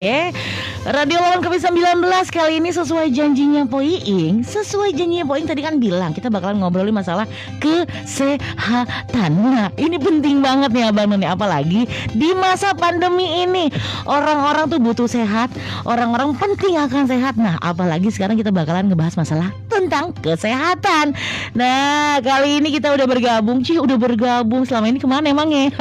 Radio Lawan Covid-19 kali ini sesuai janjinya Po Iing. Sesuai janjinya Po Iing tadi kan bilang kita bakalan ngobrolin masalah kesehatan. Nah ini penting banget nih Abang Noni. Apalagi di masa pandemi ini orang-orang tuh butuh sehat, orang-orang penting akan sehat. Nah apalagi sekarang kita bakalan ngebahas masalah tentang kesehatan. Nah kali ini kita udah bergabung. Udah bergabung selama ini kemana emangnya?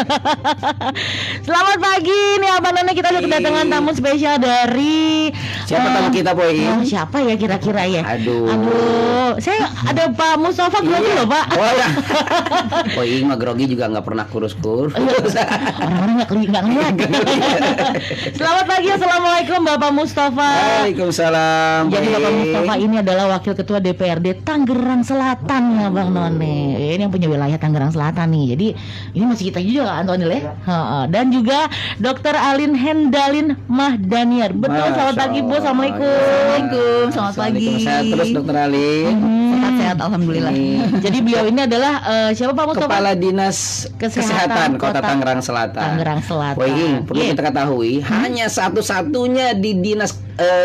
Selamat pagi nih Abang Noni. Kita udah kedatangan tamu spesial dari siapa tamu kita Po Iing? Siapa ya kira-kira ya? Aduh, saya ada Pak Mustafa grogi loh Pak. Oh ya. Po Iing mah grogi juga nggak pernah kurus-kurus. Orang-orang nggak ngeliat. Selamat pagi, assalamualaikum Bapak Mustafa. Waalaikumsalam. Jadi Bapak Mustafa ini adalah Wakil Ketua DPRD Tangerang Selatan ya Bang None. Ini yang punya wilayah Tangerang Selatan nih. Jadi ini masih kita juga Antonil ya. Dan juga Dr. Alin Hendalin Mahdaniar. Betul, selamat pagi Bu. Assalamualaikum. Assalamualaikum, selamat pagi. Sehat terus Dokter Alin. Sehat, alhamdulillah. Jadi beliau ini adalah siapa Pak Mustafa? Kepala Dinas Kesehatan Kota Tangerang Selatan. Tangerang Selatan. Po Iing, perlu kita ketahui hanya satu-satunya di dinas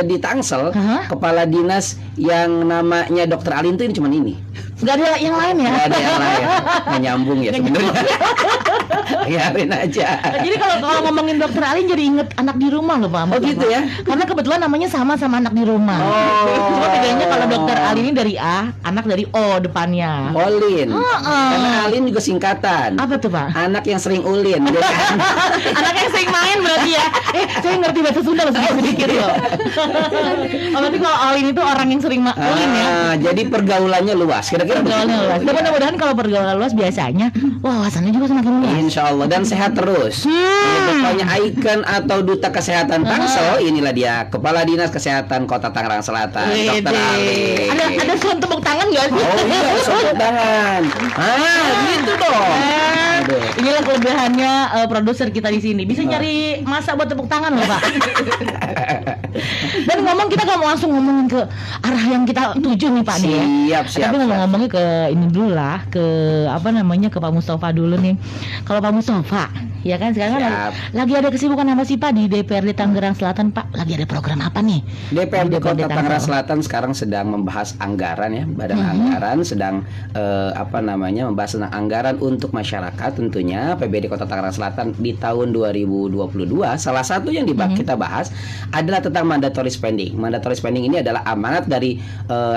di Tangsel kepala dinas yang namanya Dokter Alin itu ini cuma ini. Gak ada yang lain ya? Gak ada yang lain. Nggak nyambung ya sebenarnya. Biarin aja. Jadi kalau ngomongin Dokter Alin jadi inget anak di rumah loh Pak. Oh gitu ya? Karena kebetulan namanya sama anak di rumah. Cuma bedanya kalau Dokter Alin ini dari A, anak dari O depannya. Olin. Karena Alin juga singkatan. Apa tuh Pak? Anak yang sering ulin. Anak yang sering main berarti ya. Saya ngerti bahasa Sunda sedikit loh. Berarti kalau Alin itu orang yang sering ulin ya. Jadi pergaulannya luas. Kira-kira pergaulannya luas. Dan mudah-mudahan kalau pergaulan luas biasanya wawasannya juga semakin luas. Insya Allah dan sehat terus. Pokoknya ikon atau duta kesehatan Tangsel, inilah dia Kepala Dinas Kesehatan Kota Tangerang Selatan, Dokter Alin. Ada suara tepuk tangan nggak sih? Oh iya, tepuk tangan. Gitu dong. Inilah kelebihannya produser kita di sini. Bisa nyari masa buat tepuk tangan loh Pak. Dan kita nggak mau langsung ngomongin ke arah yang kita tuju nih Pak nih ya. Siap. Tapi ngomongnya ke ini dulu lah, ke ke Pak Mustafa dulu nih. Kalau Pak Mustafa, ya kan sekarang kan lagi ada kesibukan apa sih Pak di DPRD Tangerang Selatan Pak? Lagi ada program apa nih? DPRD Kota Tangerang Selatan sekarang sedang membahas anggaran ya, badan anggaran sedang membahas tentang anggaran untuk masyarakat tentunya PBD Kota Tangerang Selatan di tahun 2022. Salah satu yang kita bahas adalah tentang mandatory spending. Mandatory spending ini adalah amanat dari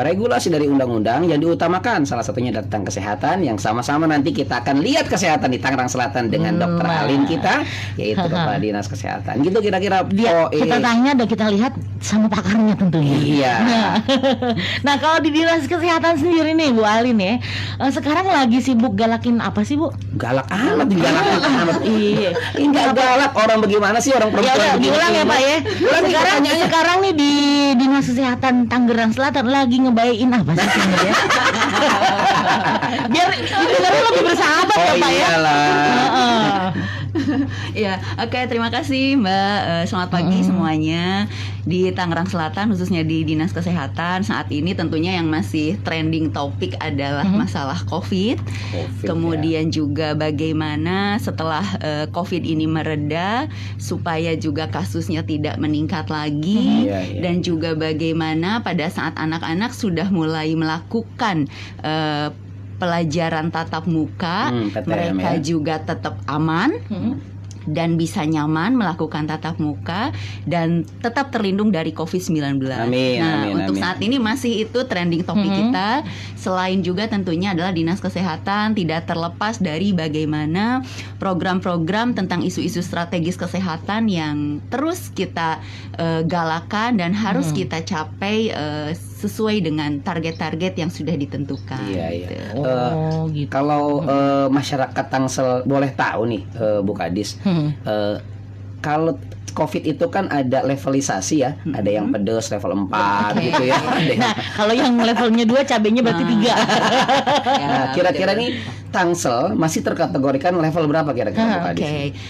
regulasi dari undang-undang yang diutamakan. Salah satunya adalah tentang kesehatan yang sama-sama nanti kita akan lihat kesehatan di Tangerang Selatan dengan Dokter Alin kita, yaitu Kepala Dinas Kesehatan. Gitu kira-kira. Kita tanya dan kita lihat sama pakarnya tentunya. Iya. Nah kalau di Dinas Kesehatan sendiri nih Bu Alin ya, sekarang lagi sibuk galakin apa sih Bu? Galak amat, galakin amat. Iya. Enggak galak orang bagaimana sih orang perempuan? Ya udah diulang ya Pak ya. Sekarang nih di Dinas Kesehatan Tangerang Selatan lagi ngebayain apa sih sebenarnya? Biar didengarnya lebih bersahabat ya Pak ya. Ya, oke, terima kasih Mbak. Selamat pagi semuanya. Di Tangerang Selatan khususnya di Dinas Kesehatan saat ini tentunya yang masih trending topik adalah masalah COVID. Kemudian juga bagaimana setelah COVID ini mereda supaya juga kasusnya tidak meningkat lagi, dan juga bagaimana pada saat anak-anak sudah mulai melakukan pelajaran tatap muka, mereka juga tetap aman dan bisa nyaman melakukan tatap muka dan tetap terlindung dari COVID-19. Untuk saat ini masih itu trending topik kita. Selain juga tentunya adalah Dinas Kesehatan tidak terlepas dari bagaimana program-program tentang isu-isu strategis kesehatan yang terus kita galakan dan harus kita capai sesuai dengan target-target yang sudah ditentukan. Gitu. Kalau masyarakat Tangsel boleh tahu nih Bu Kadis, kalau COVID itu kan ada levelisasi ya, ada yang pedes level 4 gitu ya. Nah, kalau yang levelnya 2 cabenya berarti 3. Nah, kira-kira nih Tangsel masih terkategorikan level berapa kira-kira?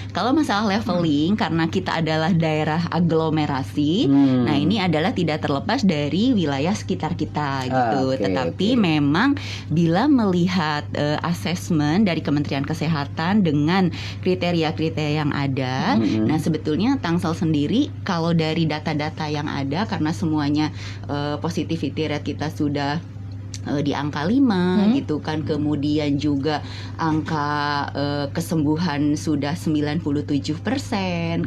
Kalau masalah leveling karena kita adalah daerah aglomerasi, nah ini adalah tidak terlepas dari wilayah sekitar kita gitu. Tetapi memang bila melihat asesmen dari Kementerian Kesehatan dengan kriteria-kriteria yang ada, nah sebetulnya Tangsel sendiri, kalau dari data-data yang ada, karena semuanya positivity rate kita sudah di angka 5 gitu kan, kemudian juga angka kesembuhan sudah 97%,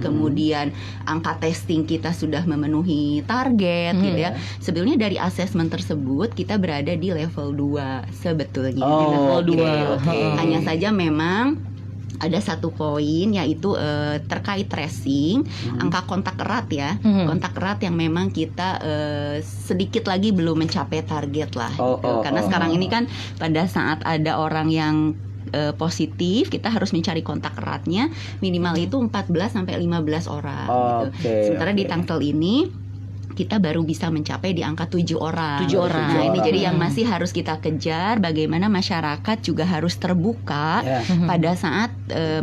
kemudian angka testing kita sudah memenuhi target gitu ya. Sebetulnya dari asesmen tersebut kita berada di level 2 sebetulnya. Di level 2. Hanya saja memang ada satu poin, yaitu terkait tracing, angka kontak erat ya, kontak erat yang memang kita sedikit lagi belum mencapai target lah, gitu. Karena sekarang ini kan pada saat ada orang yang positif, kita harus mencari kontak eratnya minimal itu 14 sampai 15 orang gitu. Sementara di Tangsel ini kita baru bisa mencapai di angka 7 orang. 7 orang. Nah, ini jadi yang masih harus kita kejar, bagaimana masyarakat juga harus terbuka pada saat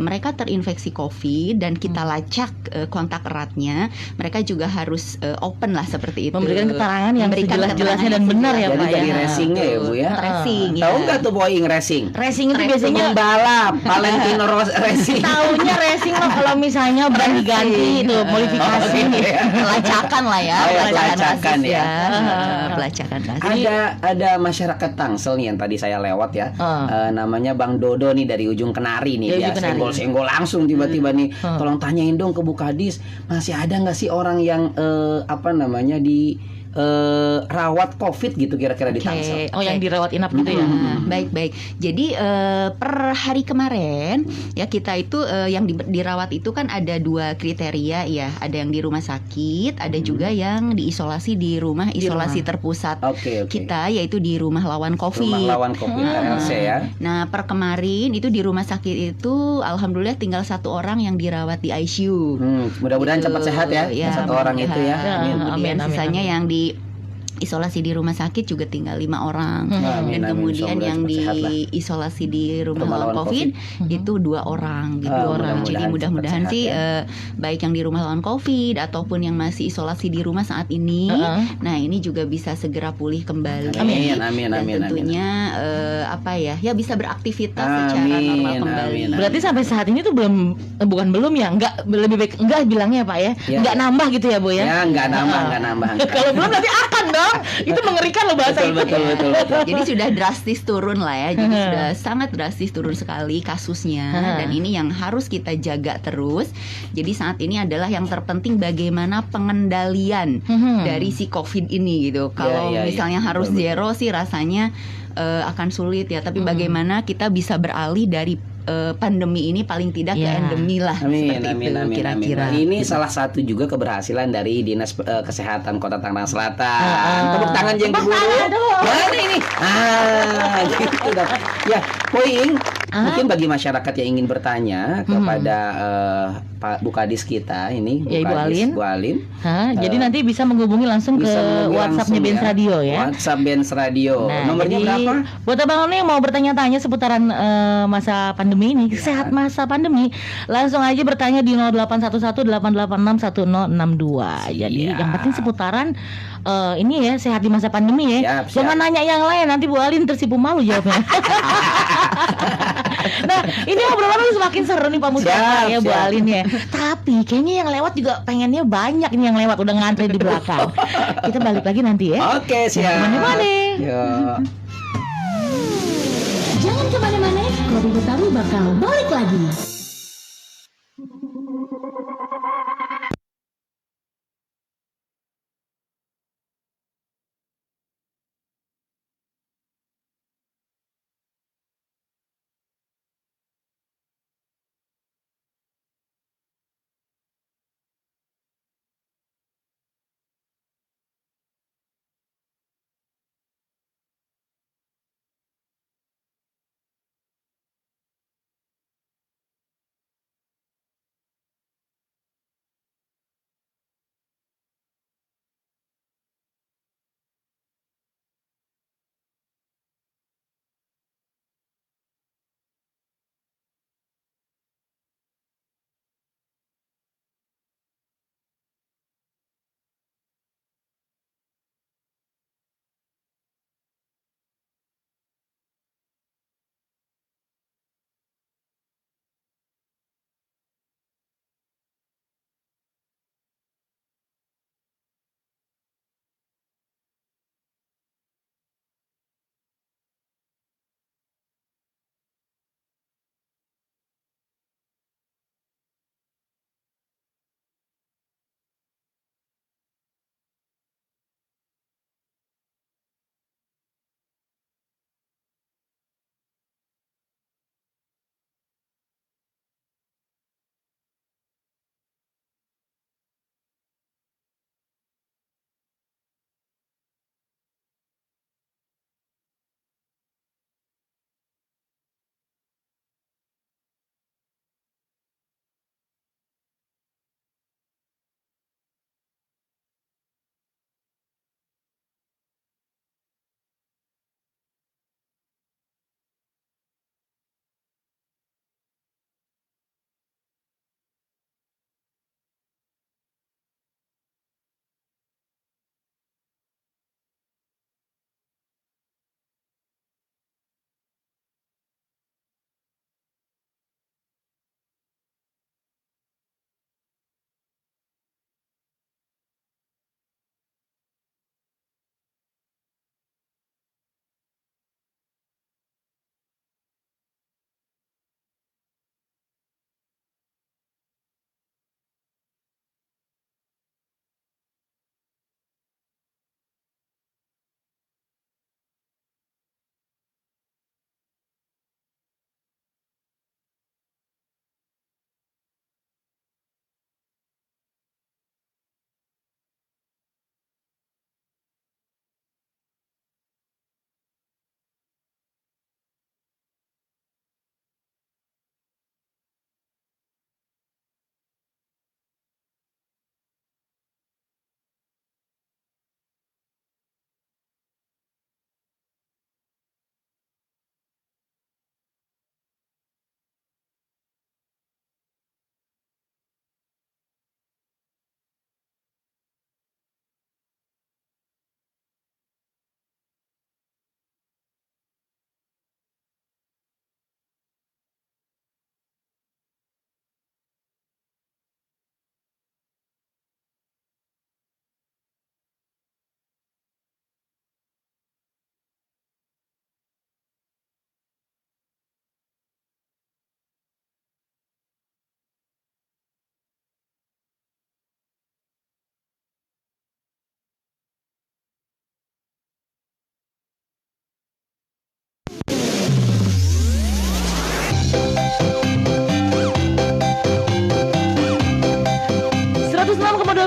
mereka terinfeksi COVID dan kita lacak kontak eratnya, mereka juga harus open lah seperti itu. Memberikan keterangan yang sejelas-jelasnya dan benar ya Pak ya. Jadi racingnya ya Bu ya. Tracing. Tahu nggak tuh Boeing racing? Racing itu biasanya balap, Valentino Racing. taunya racing mah kalau misalnya ban diganti itu modifikasi. Pelacakan lah ya. Pelacakan kasus ya. Pelacakan kasus. Ada masyarakat Tangsel nih yang tadi saya lewat ya. Namanya Bang Dodo nih dari ujung Kenari nih. Dia senggol-senggol langsung tiba-tiba nih. Tolong tanyain dong ke Bu Kadis, masih ada nggak sih orang yang di rawat COVID gitu kira-kira di Tangsel? Oh, yang dirawat inap gitu ya. Baik-baik. Jadi per hari kemarin ya kita itu yang dirawat itu kan ada 2 kriteria ya. Ada yang di rumah sakit, ada juga yang diisolasi di rumah isolasi terpusat kita, yaitu di rumah lawan COVID. Rumah lawan COVID RLC ya. Nah, per kemarin itu di rumah sakit itu alhamdulillah tinggal 1 orang yang dirawat di ICU. Mudah-mudahan Gitu. cepat sehat ya, satu orang itu ya. Kemudian sisanya yang di isolasi di rumah sakit juga tinggal 5 orang. Dan kemudian yang diisolasi di rumah lawan COVID itu 2 orang gitu. Jadi mudah-mudahan sih baik yang di rumah lawan COVID ataupun yang masih isolasi di rumah saat ini, nah ini juga bisa segera pulih kembali. Amin. Dan tentunya ya bisa beraktivitas secara normal kembali. Berarti sampai saat ini tuh belum ya, enggak, lebih baik enggak bilangnya Pak ya. Enggak nambah gitu ya Bu ya. Ya, enggak nambah. Kalau belum nanti akan dong. Itu mengerikan loh bahasa itu. Betul. Jadi sudah drastis turun lah ya. Jadi sudah sangat drastis turun sekali kasusnya. Dan ini yang harus kita jaga terus. Jadi saat ini adalah yang terpenting bagaimana pengendalian dari si COVID ini gitu. Kalau misalnya harus zero sih rasanya akan sulit ya. Tapi bagaimana kita bisa beralih dari pandemi ini paling tidak ke endemi lah. Amin. Kira-kira. Ini salah satu juga keberhasilan dari Dinas Kesehatan Kota Tangerang Selatan. Tepuk tangan jeng dulu. Mana ini? Gitu dah. Ya, Poing. Mungkin bagi masyarakat yang ingin bertanya kepada Pak Bu Kadis kita ini, Bu Alin. Jadi nanti bisa menghubungi langsung ke WhatsApp-nya Benz Radio ya. WhatsApp Benz Radio. Nah, nomornya berapa? Buat abang yang mau bertanya-tanya seputaran masa pandemi ini, sehat masa pandemi, langsung aja bertanya di 0811886162. Jadi yang penting seputaran ini ya, sehat di masa pandemi ya. Jangan nanya yang lain, nanti Bu Alin tersipu malu jawabnya. Nah, ini obrolan semakin seru nih Pak Mustafa ya Bu Alin ya. Tapi kayaknya yang lewat juga pengennya banyak nih, yang lewat udah ngantri di belakang. Kita balik lagi nanti ya. Oke, siap. Kemana-mana. Jangan kemana-mana, Kopi Utami bakal balik lagi.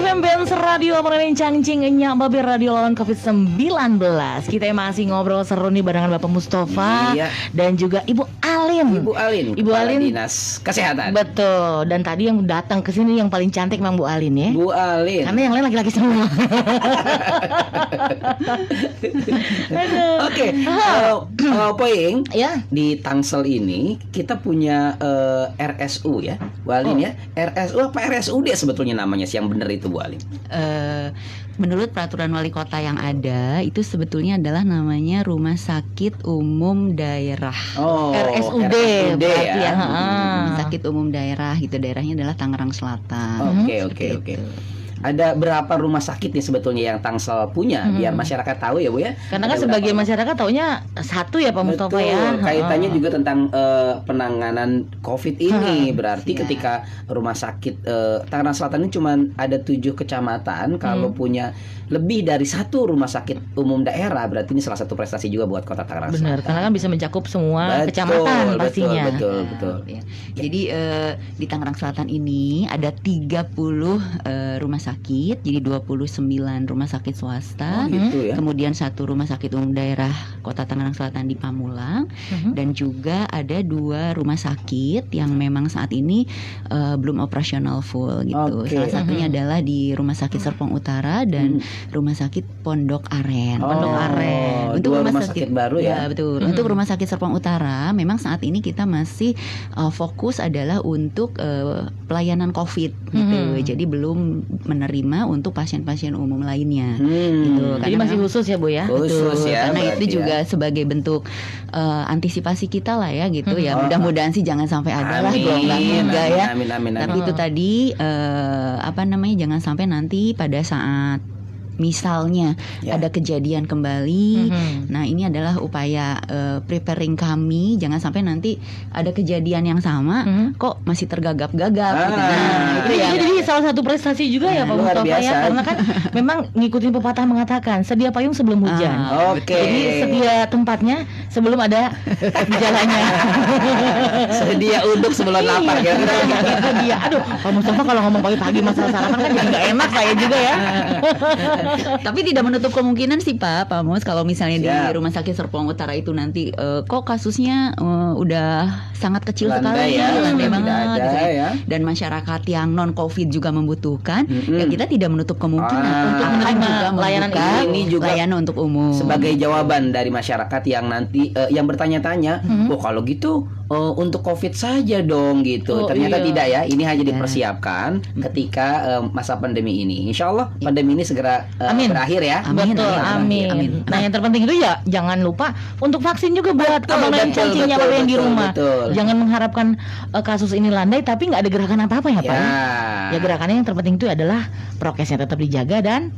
FM Benz Radio Perenin Cangcing Enyak Babi Radio lawan COVID-19. Kita masih ngobrol seru nih barengan Bapak Mustafa dan juga Ibu Alin. Ibu Alin, Kepala Dinas Kesehatan. Betul. Dan tadi yang datang ke sini yang paling cantik memang Bu Alin ya. Bu Alin. Karena yang lain laki-laki semua. Oke. Poing. Ya. Di Tangsel ini kita punya RSU ya, Bu Alin ya. RSU apa RSUD sebetulnya namanya sih yang benar itu Bu Alin? Menurut peraturan wali kota yang ada itu sebetulnya adalah namanya Rumah Sakit Umum Daerah. RSUD berarti ya. Rumah Sakit Umum Daerah gitu, daerahnya adalah Tangerang Selatan. Oke. Ada berapa rumah sakit nih sebetulnya yang Tangsel punya biar masyarakat tahu ya Bu ya? Karena kan sebagai masyarakat taunya satu ya Pak Mustafa ya. Kaitannya juga tentang penanganan COVID ini. Berarti ketika rumah sakit Tangerang Selatan ini cuma ada 7 kecamatan. Kalau punya lebih dari 1 rumah sakit umum daerah, berarti ini salah satu prestasi juga buat Kota Tangerang Selatan. Benar, karena kan bisa mencakup semua kecamatan pastinya. Betul. Ya. Jadi di Tangerang Selatan ini ada 30 rumah sakit, jadi 29 rumah sakit swasta, gitu ya. kemudian 1 rumah sakit umum daerah Kota Tangerang Selatan di Pamulang, dan juga ada 2 rumah sakit yang memang saat ini belum operasional full gitu. Salah satunya adalah di Rumah Sakit Serpong Utara dan Rumah Sakit Pondok Aren. Untuk rumah sakit baru ya. Betul. Untuk Rumah Sakit Serpong Utara memang saat ini kita masih fokus adalah untuk pelayanan COVID gitu. Jadi belum menerima untuk pasien-pasien umum lainnya gitu. Jadi masih khusus ya Bu ya. Khusus ya. Karena itu juga sebagai bentuk antisipasi kita lah ya gitu ya. Mudah-mudahan sih jangan sampai ada lah gelombang juga ya. Amin. Tapi itu tadi jangan sampai nanti pada saat misalnya ada kejadian kembali. Nah, ini adalah upaya preparing kami, jangan sampai nanti ada kejadian yang sama kok masih tergagap-gagap gitu. Nah, itu ya. Jadi salah satu prestasi juga ya Pak Mustafa ya, karena kan memang ngikutin pepatah mengatakan sedia payung sebelum hujan. Jadi sedia tempatnya sebelum ada gejalanya. Sedia uduk sebelum lapar kira-kira gitu dia. Aduh, Pak Mustafa kalau ngomong pagi-pagi masalah sarapan kan jadi nggak enak saya juga ya. Tapi tidak menutup kemungkinan sih Pak Mus, kalau misalnya di Rumah Sakit Serpong Utara itu nanti kok kasusnya udah sangat kecil sekali landai banget gitu ya. Dan masyarakat yang non COVID juga membutuhkan, ya kita tidak menutup kemungkinan untuk menerima layanan ini juga layanan untuk umum. Sebagai jawaban dari masyarakat yang nanti yang bertanya-tanya, kalau gitu untuk COVID saja dong gitu. Ternyata tidak ya, ini hanya dipersiapkan ketika masa pandemi ini. Insya Allah pandemi ini segera berakhir ya. Amin. Nah, yang terpenting itu ya jangan lupa untuk vaksin juga buat abang dan cacingnya yang di rumah. Jangan mengharapkan kasus ini landai tapi nggak ada gerakan apa-apa ya Pak. Ya gerakannya yang terpenting itu adalah prokesnya tetap dijaga dan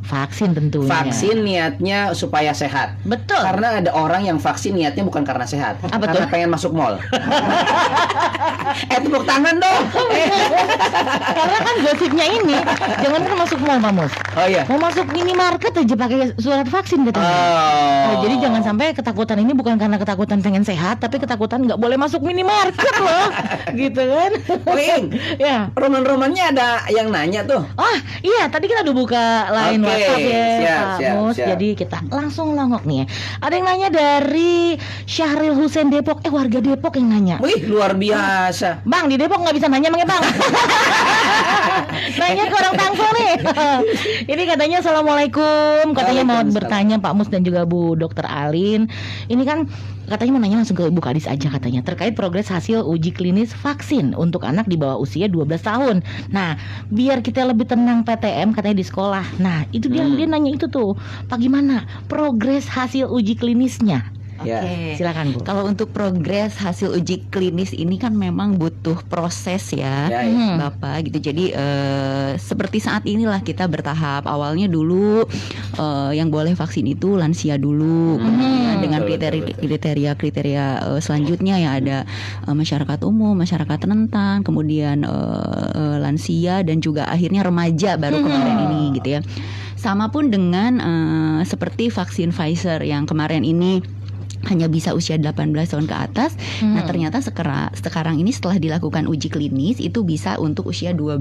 vaksin tentunya. Vaksin niatnya supaya sehat. Betul. Karena ada orang yang vaksin niatnya bukan karena sehat, karena pengen masuk mall. Tepuk tangan dong. Karena kan gosipnya ini, jangan kan masuk mall Pak Mus. Oh iya. Mau masuk minimarket aja pakai surat vaksin katanya. Nah, jadi jangan sampai ketakutan ini bukan karena ketakutan pengen sehat, tapi ketakutan nggak boleh masuk minimarket loh, gitu kan? Wing, ya. Roman-romannya ada yang nanya tuh. Iya, tadi kita udah buka line WhatsApp ya Pak Mus. Siap. Jadi kita langsung longok nih ya. Ada yang nanya dari Syahril Hussein Depok. Warga Depok yang nanya. Wih, luar biasa. Bang, di Depok nggak bisa nanya Bang ya Bang. Nanya ke orang Tangsel nih. Ini katanya Assalamualaikum. Katanya mau bertanya Pak Mus dan juga Bu Dokter Alin. Ini kan katanya mau nanya langsung ke Ibu Kadis aja katanya terkait progres hasil uji klinis vaksin untuk anak di bawah usia 12 tahun. Nah, biar kita lebih tenang PTM katanya di sekolah. Nah, itu dia nanya itu tuh. Pak gimana progres hasil uji klinisnya? Oke. Silakan Bu. Kalau untuk progres hasil uji klinis ini kan memang butuh proses ya, Bapak gitu. Jadi seperti saat inilah kita bertahap. Awalnya dulu yang boleh vaksin itu lansia dulu, dengan kriteria selanjutnya ya ada masyarakat umum, masyarakat rentan, kemudian lansia dan juga akhirnya remaja baru kemarin ini gitu ya. Sama pun dengan seperti vaksin Pfizer yang kemarin ini hanya bisa usia 18 tahun ke atas. Nah ternyata sekarang ini setelah dilakukan uji klinis itu bisa untuk usia 12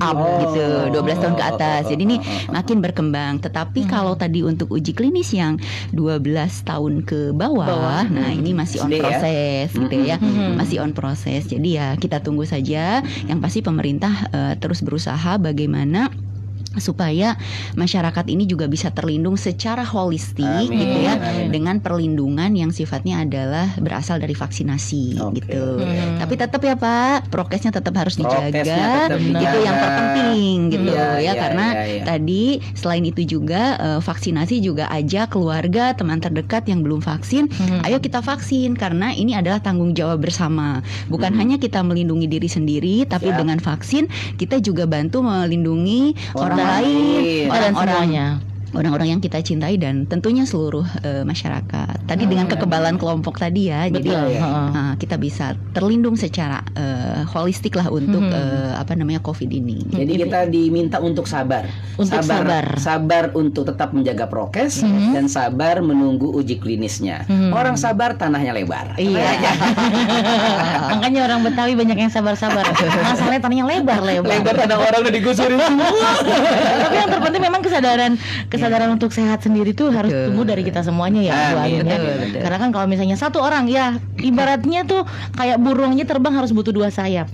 up gitu, 12 tahun ke atas. Jadi ini makin berkembang. Tetapi kalau tadi untuk uji klinis yang 12 tahun ke bawah, nah ini masih on proses gitu ya, masih on proses. Jadi ya kita tunggu saja. Yang pasti pemerintah terus berusaha bagaimana supaya masyarakat ini juga bisa terlindung secara holistik gitu ya, dengan perlindungan yang sifatnya adalah berasal dari vaksinasi gitu. Tapi tetap ya Pak, prokesnya tetap harus dijaga. Itu yang terpenting gitu karena tadi selain itu juga vaksinasi juga ajak keluarga, teman terdekat yang belum vaksin, ayo kita vaksin karena ini adalah tanggung jawab bersama. Bukan hanya kita melindungi diri sendiri, tapi dengan vaksin kita juga bantu melindungi orang lain, orang-orang yang kita cintai dan tentunya seluruh masyarakat. Tadi dengan kekebalan kelompok tadi ya, betul, jadi kita bisa terlindung secara holistik lah untuk COVID ini. Jadi kita diminta untuk sabar untuk tetap menjaga prokes dan sabar menunggu uji klinisnya. Orang sabar tanahnya lebar. Iya. Makanya orang Betawi banyak yang sabar-sabar. Masalahnya tanahnya lebar. Lebar tanah orang udah digusurin semua. Tapi yang terpenting memang kesadaran untuk sehat sendiri tuh harus tumbuh dari kita semuanya ya, Bu Alin ya. Karena kan kalau misalnya satu orang ya ibaratnya tuh kayak burungnya terbang harus butuh 2 sayap.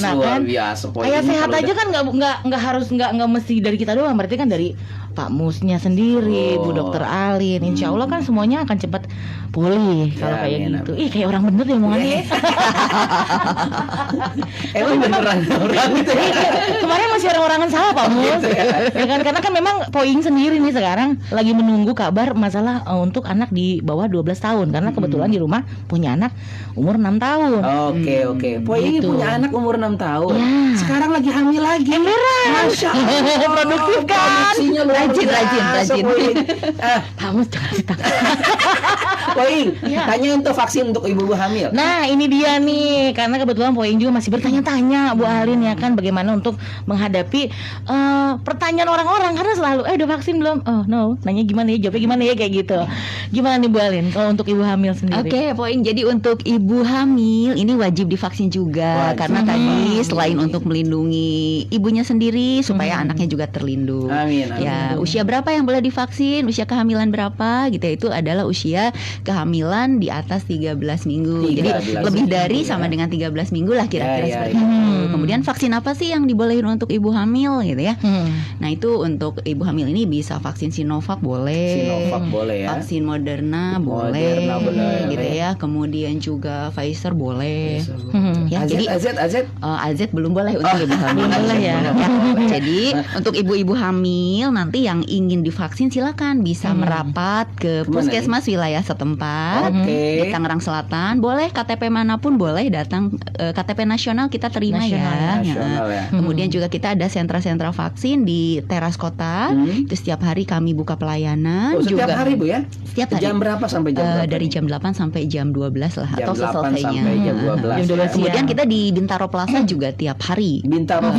Nah kan biasa, kayak sehat aja kan nggak mesti dari kita doang, berarti kan dari Pak Musnya sendiri, Bu Dokter Alin. Insya Allah kan semuanya akan cepat pulih kalau kayak gitu. Ih kayak orang bener ya omongannya. Emang beneran orang gitu ya. Kemarin masih orang-orangan salah Pak Mus. Ya kan, karena kan memang Poing sendiri nih sekarang lagi menunggu kabar masalah untuk anak di bawah 12 tahun karena kebetulan di rumah punya anak umur 6 tahun. Oke. Poing Gitu. punya anak umur 6 tahun. Ya. Sekarang lagi hamil lagi. Masya Allah. Produktif kan? Produksinya luar Rajin. biasa, Poing. Pak Mus jangan ditakut. Poing, tanya untuk vaksin untuk ibu-ibu hamil. Nah ini dia nih, karena kebetulan Poing juga masih bertanya-tanya Bu Alin ya kan, bagaimana untuk menghadapi pertanyaan orang-orang karena selalu udah vaksin belum? Oh no, nanya gimana ya, jawabnya gimana ya kayak gitu. Gimana nih Bu Alin kalau untuk ibu hamil sendiri? Oke, Poing. Jadi untuk ibu hamil ini wajib divaksin juga karena tadi selain untuk melindungi ibunya sendiri supaya anaknya juga terlindung. Amin. Ya, usia berapa yang boleh divaksin? Usia kehamilan berapa? Gitu itu adalah usia kehamilan di atas 13 minggu. Jadi lebih dari sama dengan 13 minggu lah kira-kira seperti itu. Kemudian vaksin apa sih yang dibolehin untuk ibu hamil gitu ya? Nah, itu untuk ibu hamil ini bisa vaksin Sinovac boleh. Vaksin Moderna boleh. Gitu ya. Kemudian juga Pfizer boleh. Ya, jadi AZ belum boleh untuk ibu hamil. Belum boleh ya. Jadi untuk ibu-ibu hamil nanti yang ingin divaksin silakan bisa merapat ke puskesmas wilayah setempat di Tangerang Selatan. Boleh KTP manapun boleh datang, KTP nasional kita terima ya. Kemudian juga kita ada sentra-sentra vaksin di teras kota. Itu setiap hari kami buka pelayanan. Setiap hari Bu ya? Setiap hari. Jam berapa sampai jam berapa? Dari jam 8 sampai jam 12 lah atau selesainya. Sampai jam 12. Kemudian kita di Bintaro Plaza juga tiap hari. Bintaro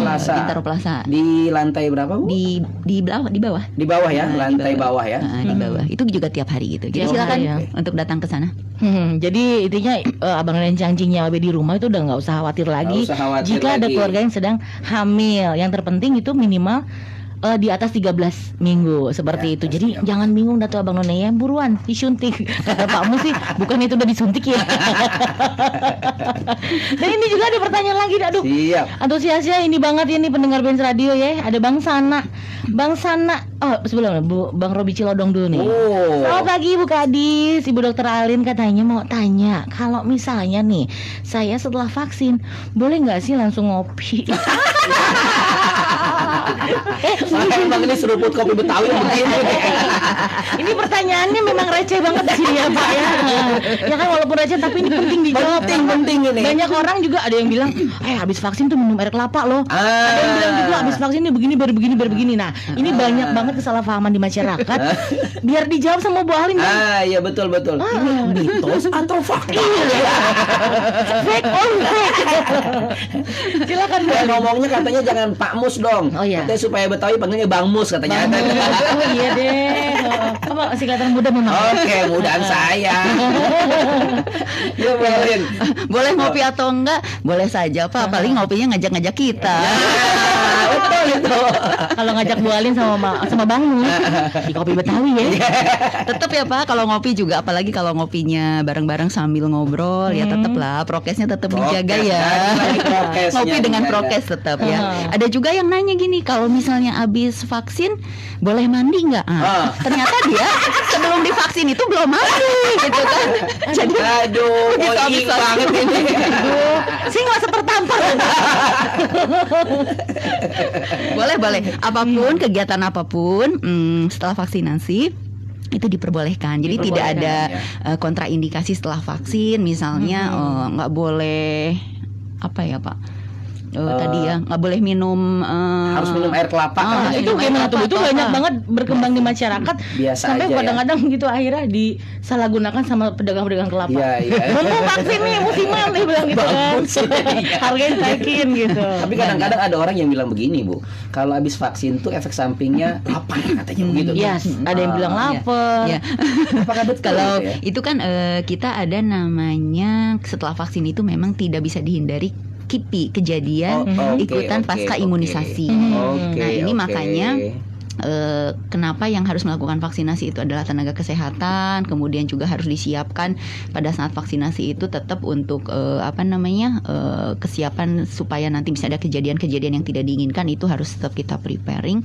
Plaza. Di lantai berapa Bu? Di bawah. Di bawah ya, lantai bawah ya. Di bawah. Itu juga tiap hari gitu. Jadi Tiap silakan hari ya. untuk datang ke sana. Jadi intinya abang dan cangcingnya di rumah itu udah nggak usah khawatir lagi. Nggak usah khawatir Jika ada lagi. keluarga yang sedang hamil, yang terpenting itu minimal di atas 13 minggu seperti itu. Jadi jangan bingung Dato Abang None ya, buruan disuntik. Kata Pak Mus sih, bukan itu udah disuntik ya. Dan ini juga ada pertanyaan lagi, aduh. Siap. Antusiasnya ini banget ini pendengar Benz Radio ya. Ada Bang Sana. Oh, sebelumnya Bang Robi Cilodong dulu nih. Selamat pagi Bu Kadis, Ibu Dokter Alin katanya mau tanya, kalau misalnya nih saya setelah vaksin boleh nggak sih langsung ngopi? Emang ini seruput kopi Betawi begini. Ini pertanyaannya memang receh banget sih ya Pak ya. Ya kan walaupun receh tapi ini penting dijawab. Penting ini. Banyak orang juga ada yang bilang, habis vaksin tuh minum air kelapa loh. Ada yang bilang juga habis vaksin ini begini baru begini. Nah, ini banyak banget kesalahpahaman di masyarakat. Biar dijawab sama Bu Alin. Iya betul. Ini mitos atau fakta? Fake or fake? Silakan Bu Alin. Ngomongnya katanya jangan Pak Mus dong. Oh, iya. Katanya supaya Betawi panggilnya Bang Mus katanya. Oh iya deh. Apa singkatan muda memang. Oke, mudaan saya. Ya boleh. Boleh ngopi atau enggak? Boleh saja Pak. Paling ngopinya ngajak-ngajak kita. Betul itu. Kalau ngajak Bu Alin sama Bang Mus di kopi Betawi ya. Tetap ya Pak, kalau ngopi juga, apalagi kalau ngopinya bareng-bareng sambil ngobrol, ya tetap lah prokesnya tetap dijaga ya. Ngopi dengan prokes tetap ya. Ada juga yang nanya gini, kalau misalnya habis vaksin boleh mandi nggak? Ternyata dia sebelum divaksin itu belum mandi gitu kan. Jadi aduh, habis banget ini. Sih nggak tertampar. boleh apapun, kegiatan apapun setelah vaksinasi itu diperbolehkan. Jadi tidak ada kontraindikasi setelah vaksin. Misalnya nggak boleh apa ya Pak? Tadi ya nggak boleh minum harus minum air kelapa. Itu gimana tuh? Itu banyak banget berkembang di masyarakat. Biasa sampai aja kadang-kadang gitu akhirnya disalahgunakan sama pedagang-pedagang kelapa. Iya. Mumpung vaksin nih musiman nih bilang gitu kan. Harganya naikin gitu. Tapi kadang-kadang ada orang yang bilang begini Bu, kalau habis vaksin tuh efek sampingnya apa katanya begitu. Yes, ada yang bilang lapar. Ya. Apakah betul? Kalau ya? itu kan kita ada namanya setelah vaksin itu memang tidak bisa dihindari KIPI, kejadian ikutan pasca imunisasi. Nah ini makanya kenapa yang harus melakukan vaksinasi itu adalah tenaga kesehatan, kemudian juga harus disiapkan pada saat vaksinasi itu tetap untuk kesiapan supaya nanti bisa ada kejadian-kejadian yang tidak diinginkan, itu harus tetap kita preparing.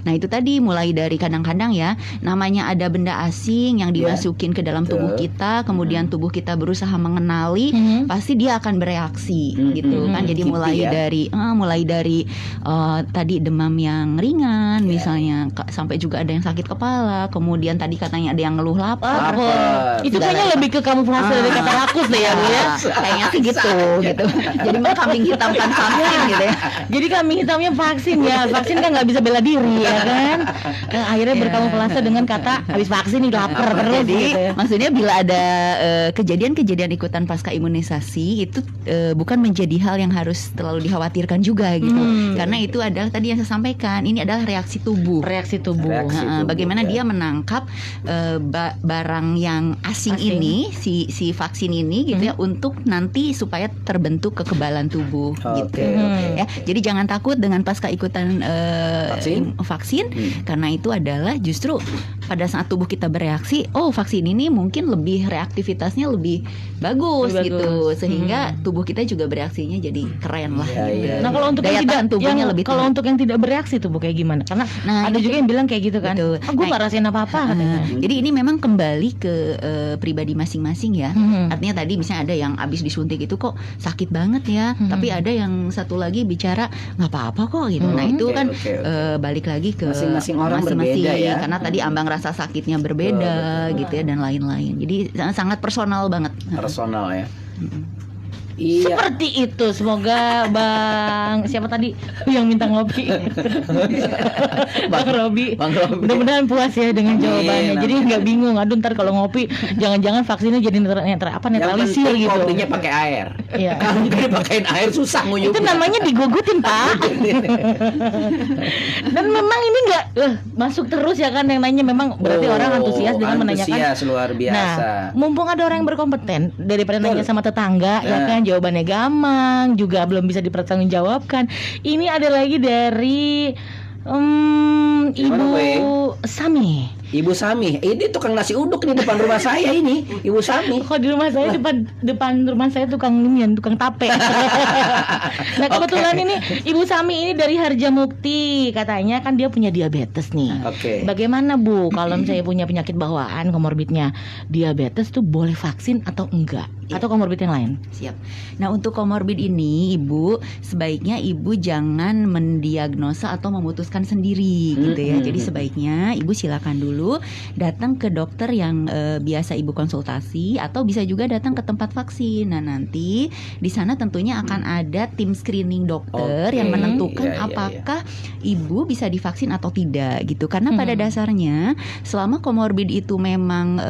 Nah itu tadi mulai dari kadang-kadang ya namanya ada benda asing yang dimasukin ke dalam tubuh kita, kemudian tubuh kita berusaha mengenali, pasti dia akan bereaksi gitu kan. Jadi mulai dari tadi demam yang ringan misalnya, sampai juga ada yang sakit kepala, kemudian tadi katanya ada yang ngeluh lapar. Itu kayaknya lebih ke kamuflase dari kata rakus deh ya Bu ya. Kayaknya sih gitu. Jadi mau kambing hitamkan vaksin gitu ya. Jadi kambing hitamnya vaksin ya. Vaksin kan nggak bisa bela diri ya kan. Akhirnya berkamuflase dengan kata habis vaksin nih lapar terus. Jadi gitu ya. maksudnya bila ada kejadian-kejadian ikutan pasca imunisasi itu bukan menjadi hal yang harus terlalu dikhawatirkan juga gitu. Karena itu adalah tadi yang saya sampaikan, ini adalah reaksi tubuh. Bagaimana dia menangkap barang yang asing ini, si vaksin ini gitu ya, untuk nanti supaya terbentuk kekebalan tubuh gitu. Ya, jadi jangan takut dengan pasca ikutan vaksin karena itu adalah justru pada saat tubuh kita bereaksi, vaksin ini mungkin lebih reaktivitasnya lebih bagus gitu, sehingga tubuh kita juga bereaksinya jadi keren lah gitu. Nah kalau untuk daya yang tahan tidak, tubuhnya lebih kalau untuk yang tidak bereaksi tuh Bu kayak gimana? Karena ada juga yang bilang kayak gitu kan. Gue nggak rasain apa-apa katanya. Jadi ini memang kembali ke pribadi masing-masing ya. Artinya tadi misalnya ada yang abis disuntik itu kok sakit banget ya, tapi ada yang satu lagi bicara nggak apa-apa kok gitu. Nah itu kan balik lagi ke masing-masing orang berbeda ya. Karena tadi ambang rasa sakitnya berbeda gitu ya dan lain-lain. Jadi sangat personal banget. Personal ya. Iya. Seperti itu. Semoga Bang siapa tadi yang minta ngopi? Bang Robi. Mudah-mudahan puas ya dengan jawabannya. Jadi nggak bingung. Aduh ntar kalau ngopi jangan-jangan vaksinnya jadi netralisir gitu. Kopinya pakai air. Iya. Kalau nggak dipakein air susah nguyup. Itu namanya digugutin Pak. Dan memang ini nggak masuk terus ya kan yang nanya, memang berarti orang antusias dengan menanyakan. Antusias luar biasa. Nah, mumpung ada orang yang berkompeten daripada nanya sama tetangga ya kan, jawabannya gampang juga belum bisa dipertanggungjawabkan. Ini ada lagi dari Ibu Sami. Ibu Sami, ini tukang nasi uduk di depan rumah saya ini, Ibu Sami. Kok di rumah saya depan rumah saya tukang tape. Nah kebetulan ini Ibu Sami ini dari Harjamukti, katanya kan dia punya diabetes nih. Bagaimana Bu kalau misalnya punya penyakit bawaan, komorbidnya diabetes tuh boleh vaksin atau enggak? Atau komorbid yang lain? Siap. Nah untuk komorbid ini Ibu sebaiknya Ibu jangan mendiagnosa atau memutuskan sendiri gitu ya. Jadi sebaiknya Ibu silakan dulu datang ke dokter yang biasa Ibu konsultasi, atau bisa juga datang ke tempat vaksin. Nah nanti di sana tentunya akan ada tim screening dokter yang menentukan apakah Ibu bisa divaksin atau tidak gitu. Karena pada dasarnya selama komorbid itu memang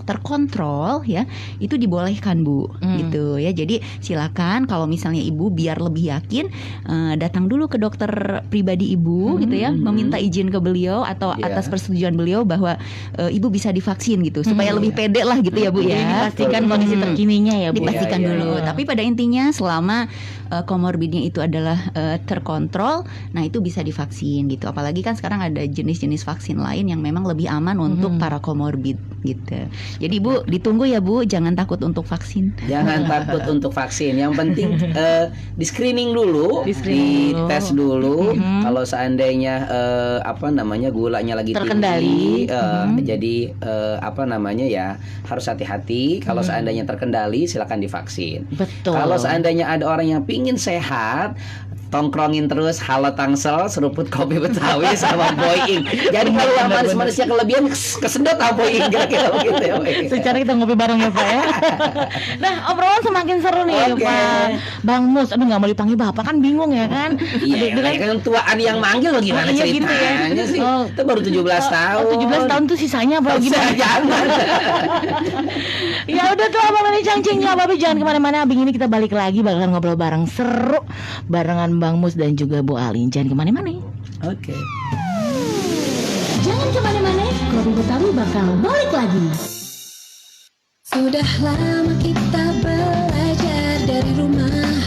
terkontrol ya, itu dibolehkan Bu gitu ya. Jadi silakan kalau misalnya Ibu biar lebih yakin datang dulu ke dokter pribadi ibu gitu ya, meminta izin ke beliau atau Iya. atas persetujuan beliau bahwa ibu bisa divaksin gitu supaya lebih pede lah gitu ya Bu Jadi ya. dipastikan kondisi terkininya ya Bu. Dipastikan Iya, iya, dulu. iya. Tapi pada intinya selama komorbidnya itu adalah terkontrol, nah itu bisa divaksin gitu. Apalagi kan sekarang ada jenis-jenis vaksin lain yang memang lebih aman untuk para komorbid gitu. Jadi Bu ditunggu ya Bu, jangan takut untuk vaksin. Jangan takut untuk vaksin. Yang penting di screening dulu, Di-screening dulu. dites dulu. Kalau seandainya gulanya lagi Terkendali. tinggi, jadi apa namanya ya harus hati-hati. Kalau seandainya terkendali, silakan divaksin. Betul. Kalau seandainya ada orang yang pingin sehat, tongkrongin terus halo Tangsel, seruput kopi Betawi sama Boying. Jadi kalau manis-manisnya kelebihan kesedot sama Boying kira-kira begitu ya. Boy. Secara kita ngopi bareng ya Pak ya. Nah obrolan semakin seru nih Oke. Pak Bang Mus. Aduh nggak mau dipanggil Bapak kan bingung ya kan. Iya, kan tuaan yang manggil lo gimana Oh, iya gitu ya. ceritanya sih? Oh. Itu baru 17 tahun. 17 tahun tuh sisanya apa gimana? Jangan. Ya udah tuh Abang Nani Cangcing ya Bapak jangan kemana-mana. Abang ini kita balik lagi bakalan ngobrol bareng seru barengan Bang Mus dan juga Bu Alin. Jangan kemana-mana. Oke. Jangan kemana-mana, Kopi Betawi bakal balik lagi. Sudah lama kita belajar dari rumah,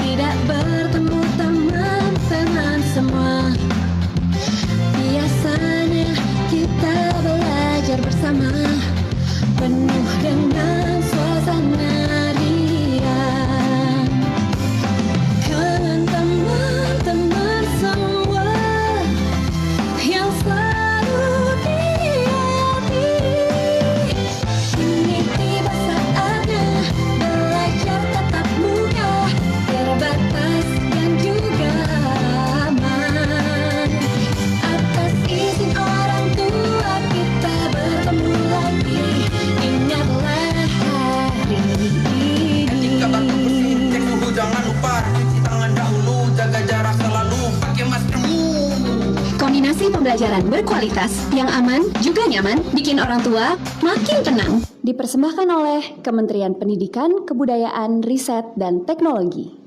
tidak bertemu teman-teman semua. Biasanya kita belajar bersama, penuh dengan suasana riang. Kangen teman-teman semua yang selalu dihati. Kini tiba saatnya belajar tatap muka, terbatas dan juga aman. Atas izin orang tua kita bertemu lagi. Ingatlah hari ini. Jika baru bersin, cek suhu jangan lupa cuci tangan dahulu, jaga jarak selalu, pakai maskermu. Kombinasi pembelajaran berkualitas yang aman juga nyaman bikin orang tua makin tenang. Dipersembahkan oleh Kementerian Pendidikan, Kebudayaan, Riset, dan Teknologi.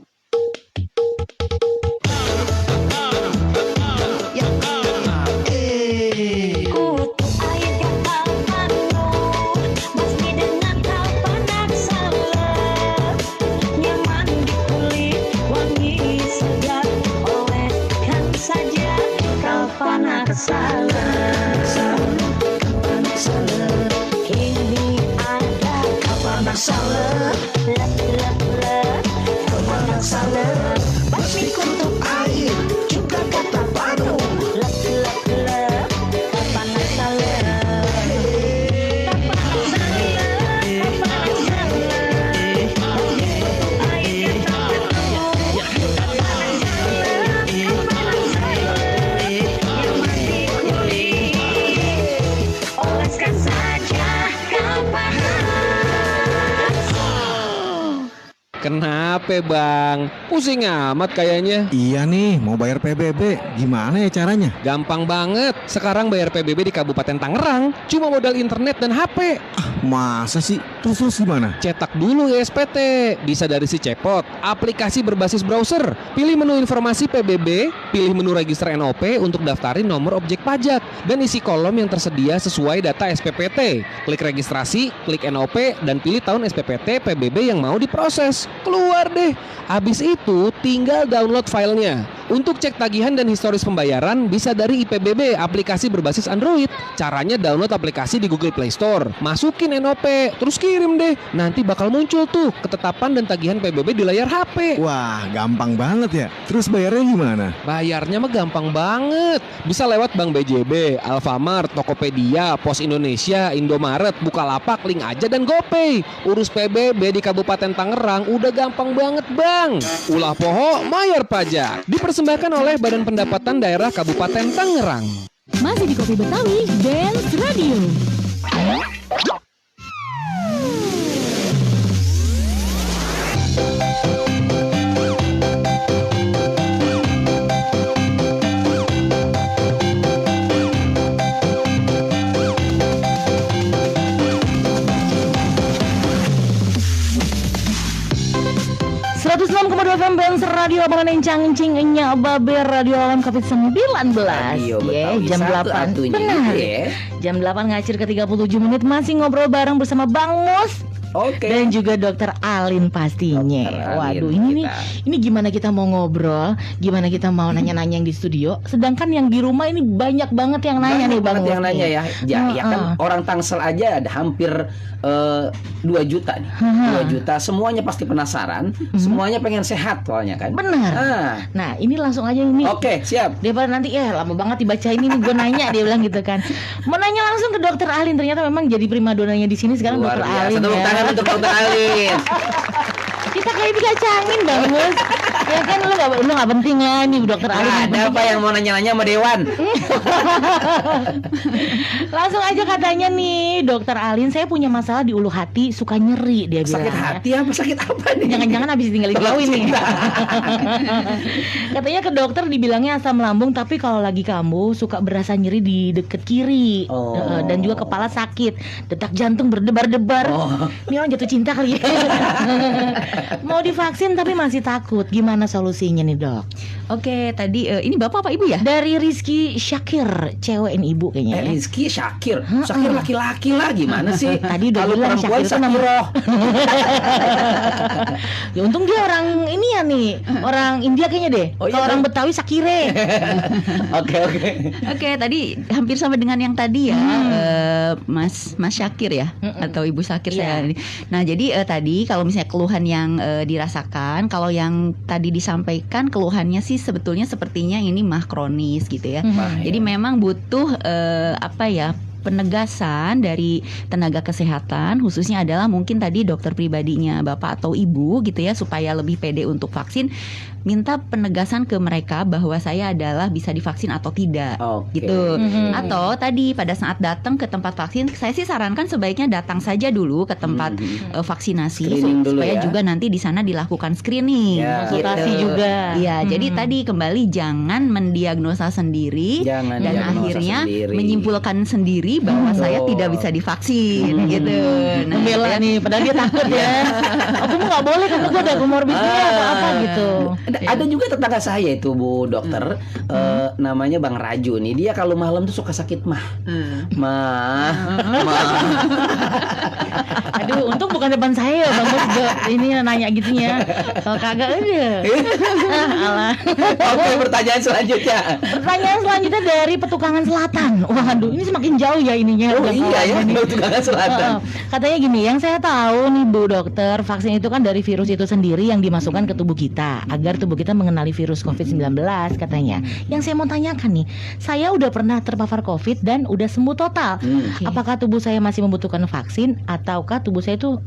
Kenapa bang? Pusing amat kayaknya. Iya nih, mau bayar PBB. Gimana ya caranya? Gampang banget. Sekarang bayar PBB di Kabupaten Tangerang cuma modal internet dan HP. Masa sih? Terus gimana? Cetak dulu SPT. Bisa dari si Cepot, aplikasi berbasis browser. Pilih menu informasi PBB, pilih menu register NOP untuk daftarin nomor objek pajak dan isi kolom yang tersedia sesuai data SPPT. Klik registrasi, klik NOP dan pilih tahun SPPT PBB yang mau diproses. Keluar deh. Habis itu tinggal download filenya. Untuk cek tagihan dan historis pembayaran bisa dari IPBB, aplikasi berbasis Android. Caranya download aplikasi di Google Play Store, masukin NOP, terus kirim deh. Nanti bakal muncul tuh ketetapan dan tagihan PBB di layar HP. Wah, gampang banget ya. Terus bayarnya gimana? Bayarnya mah gampang banget. Bisa lewat Bank BJB, Alfamart, Tokopedia, Pos Indonesia, Indomaret, Bukalapak, Link Aja, dan GoPay. Urus PBB di Kabupaten Tangerang udah gampang banget bang. Ulah poho, bayar pajak. Dipersembahkan oleh Badan Pendapatan Daerah Kabupaten Tangerang. Masih di Kopi Betawi Dance Radio. 106,2 FM Ambon radio abangan encang encing enya babe radio lawan COVID-19. Radio Betawi jam satu 8. atunya Benar. gitu ya. Jam 8 ngacir ke 37 menit masih ngobrol bareng bersama Bang Mus Oke. dan juga Dokter Alin pastinya. Dokter Alin Waduh, ini kita. ini gimana kita mau ngobrol, gimana kita mau nanya-nanya yang di studio, sedangkan yang di rumah ini banyak banget yang nanya Banyak nih Bang banget yang Mus nanya nih. ya. Ya kan orang Tangsel aja ada hampir 2 juta nih. 2 juta semuanya pasti penasaran, semuanya pengen sehat soalnya kan. Benar. Ah. Nah, ini langsung aja ini. Oke, siap. Daripada nanti lama banget dibaca ini nih gue nanya dia bilang gitu kan. Mau nanya langsung ke Dokter Alin, ternyata memang jadi primadonanya di sini sekarang Luar Dokter biasa. Alin Tepuk ya. tangan untuk Dokter Alin. Kita kayak dikacangin Bang Mus. Ya kan lu gak penting lah nih Dokter Alin. yang Ada penting apa yang mau nanya-nanya sama Dewan? langsung aja katanya nih Dokter Alin, saya punya masalah di ulu hati, suka nyeri dia bilang. Sakit hati apa sakit apa nih? Jangan-jangan habis tinggal dijauhin nih. Katanya ke dokter dibilangnya asam lambung, tapi kalau lagi kambuh suka berasa nyeri di deket kiri. Oh. Dan juga kepala sakit, detak jantung berdebar-debar. Oh. Ini orang jatuh cinta kali ya. Mau divaksin tapi masih takut. Gimana solusinya nih dok? Oke, tadi ini Bapak apa Ibu ya? Dari Rizky Syakir, cewek ini ibu kayaknya ya. Rizky Syakir. Syakir laki-laki lah gimana sih? Tadi udah Kalau bilang perempuan Syakir itu nama- Syakiroh. Ya untung dia orang ini ya nih, orang India kayaknya deh. Oh, iya, Kalau orang kan? Betawi Sakire. Oke. Oke, tadi hampir sama dengan yang tadi ya, Mas Syakir ya, atau Ibu Syakir Iya. saya. Nah, jadi tadi kalau misalnya keluhan yang dirasakan, kalau yang tadi disampaikan keluhannya sih sebetulnya sepertinya ini mah kronis gitu ya. Mah, Jadi ya. memang butuh penegasan dari tenaga kesehatan, khususnya adalah mungkin tadi dokter pribadinya Bapak atau Ibu gitu ya, supaya lebih pede untuk vaksin, minta penegasan ke mereka bahwa saya adalah bisa divaksin atau tidak. Oke. Gitu. Mhm. Atau tadi pada saat datang ke tempat vaksin, saya sih sarankan sebaiknya datang saja dulu ke tempat vaksinasi Screening dulu supaya ya. juga nanti di sana dilakukan screening. Ya. Konsultasi juga. Iya, jadi tadi kembali jangan mendiagnosa sendiri Jangan dan diagnosa akhirnya sendiri. menyimpulkan sendiri bahwa saya Betul. tidak bisa divaksin gitu. Membela nih, padahal dia takut ya. Aku mah nggak boleh karena gue ada komorbidnya atau apa gitu. Ada juga tetangga saya itu Bu Dokter, namanya Bang Raju nih. Dia kalau malam tuh suka sakit mah. Mah. Aduh, untung bukan depan saya ya Bang Bos. Ini nanya gitunya. Kalau kagak udah. Alah. Oke, pertanyaan selanjutnya. Pertanyaan selanjutnya dari Petukangan Selatan. Waduh, ini semakin jauh ya ininya. Oh iya ya, Petukangan Selatan. Katanya gini, yang saya tahu nih Bu Dokter, vaksin itu kan dari virus itu sendiri yang dimasukkan ke tubuh kita agar tubuh kita mengenali virus COVID-19 katanya. Yang saya mau tanyakan nih, saya udah pernah terpapar COVID dan udah sembuh total. Apakah tubuh saya masih membutuhkan vaksin ataukah tubuh saya itu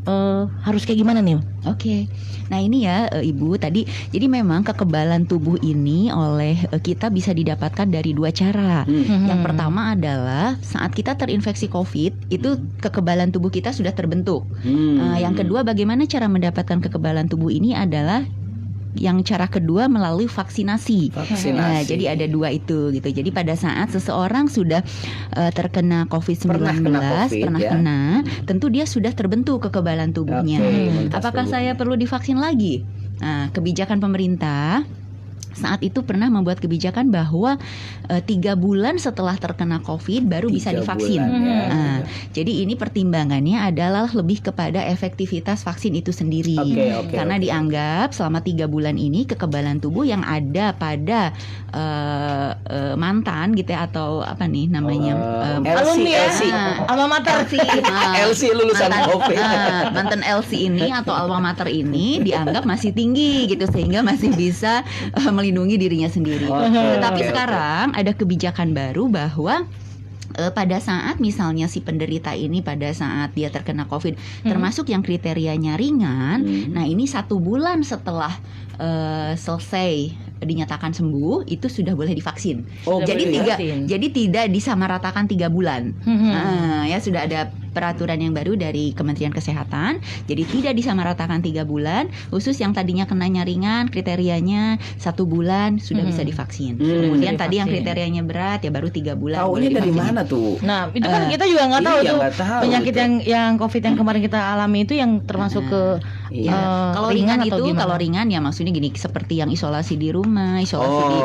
harus kayak gimana nih? Oke, nah ini ya Ibu tadi, jadi memang kekebalan tubuh ini oleh kita bisa didapatkan dari 2 cara. Yang pertama adalah saat kita terinfeksi COVID, itu kekebalan tubuh kita sudah terbentuk. Yang kedua, bagaimana cara mendapatkan kekebalan tubuh ini adalah yang cara kedua melalui vaksinasi. Nah, jadi ada 2 itu gitu. Jadi pada saat seseorang sudah terkena COVID-19, Pernah kena COVID, pernah ya. kena, tentu dia sudah terbentuk kekebalan tubuhnya. Oke, Apakah tubuh. saya perlu divaksin lagi? Nah, kebijakan pemerintah saat itu pernah membuat kebijakan bahwa 3 bulan setelah terkena COVID baru bisa 3 divaksin. bulan, ya. Nah, jadi ini pertimbangannya adalah lebih kepada efektivitas vaksin itu sendiri. Oke, Karena oke. dianggap selama 3 bulan ini kekebalan tubuh yang ada pada mantan gitu ya, atau apa nih namanya LC, ya? LC. Alma mater. LC lulusan COVID. Mantan LC ini atau alma mater ini dianggap masih tinggi gitu, sehingga masih bisa melindungi dirinya sendiri. Oke, Tetapi oke, sekarang ada kebijakan baru bahwa pada saat misalnya si penderita ini pada saat dia terkena COVID, termasuk yang kriterianya ringan, nah ini 1 bulan setelah selesai dinyatakan sembuh itu sudah boleh divaksin. Oh, jadi boleh tiga, divaksin. jadi tidak disamaratakan 3 bulan. Nah, ya sudah ada peraturan yang baru dari Kementerian Kesehatan. Jadi tidak disamaratakan 3 bulan. Khusus yang tadinya kenanya ringan, kriterianya 1 bulan sudah bisa divaksin. Kemudian tadi yang kriterianya berat ya baru 3 bulan. Taunya boleh dari divaksin. mana tuh? Nah, itu kan kita juga nggak tahu Iya, tuh nggak tahu penyakit tuh. yang COVID yang kemarin kita alami itu yang termasuk ke Iya. Kalau ringan atau itu, gimana? kalau ringan ya maksudnya gini, seperti yang isolasi di rumah, isolasi di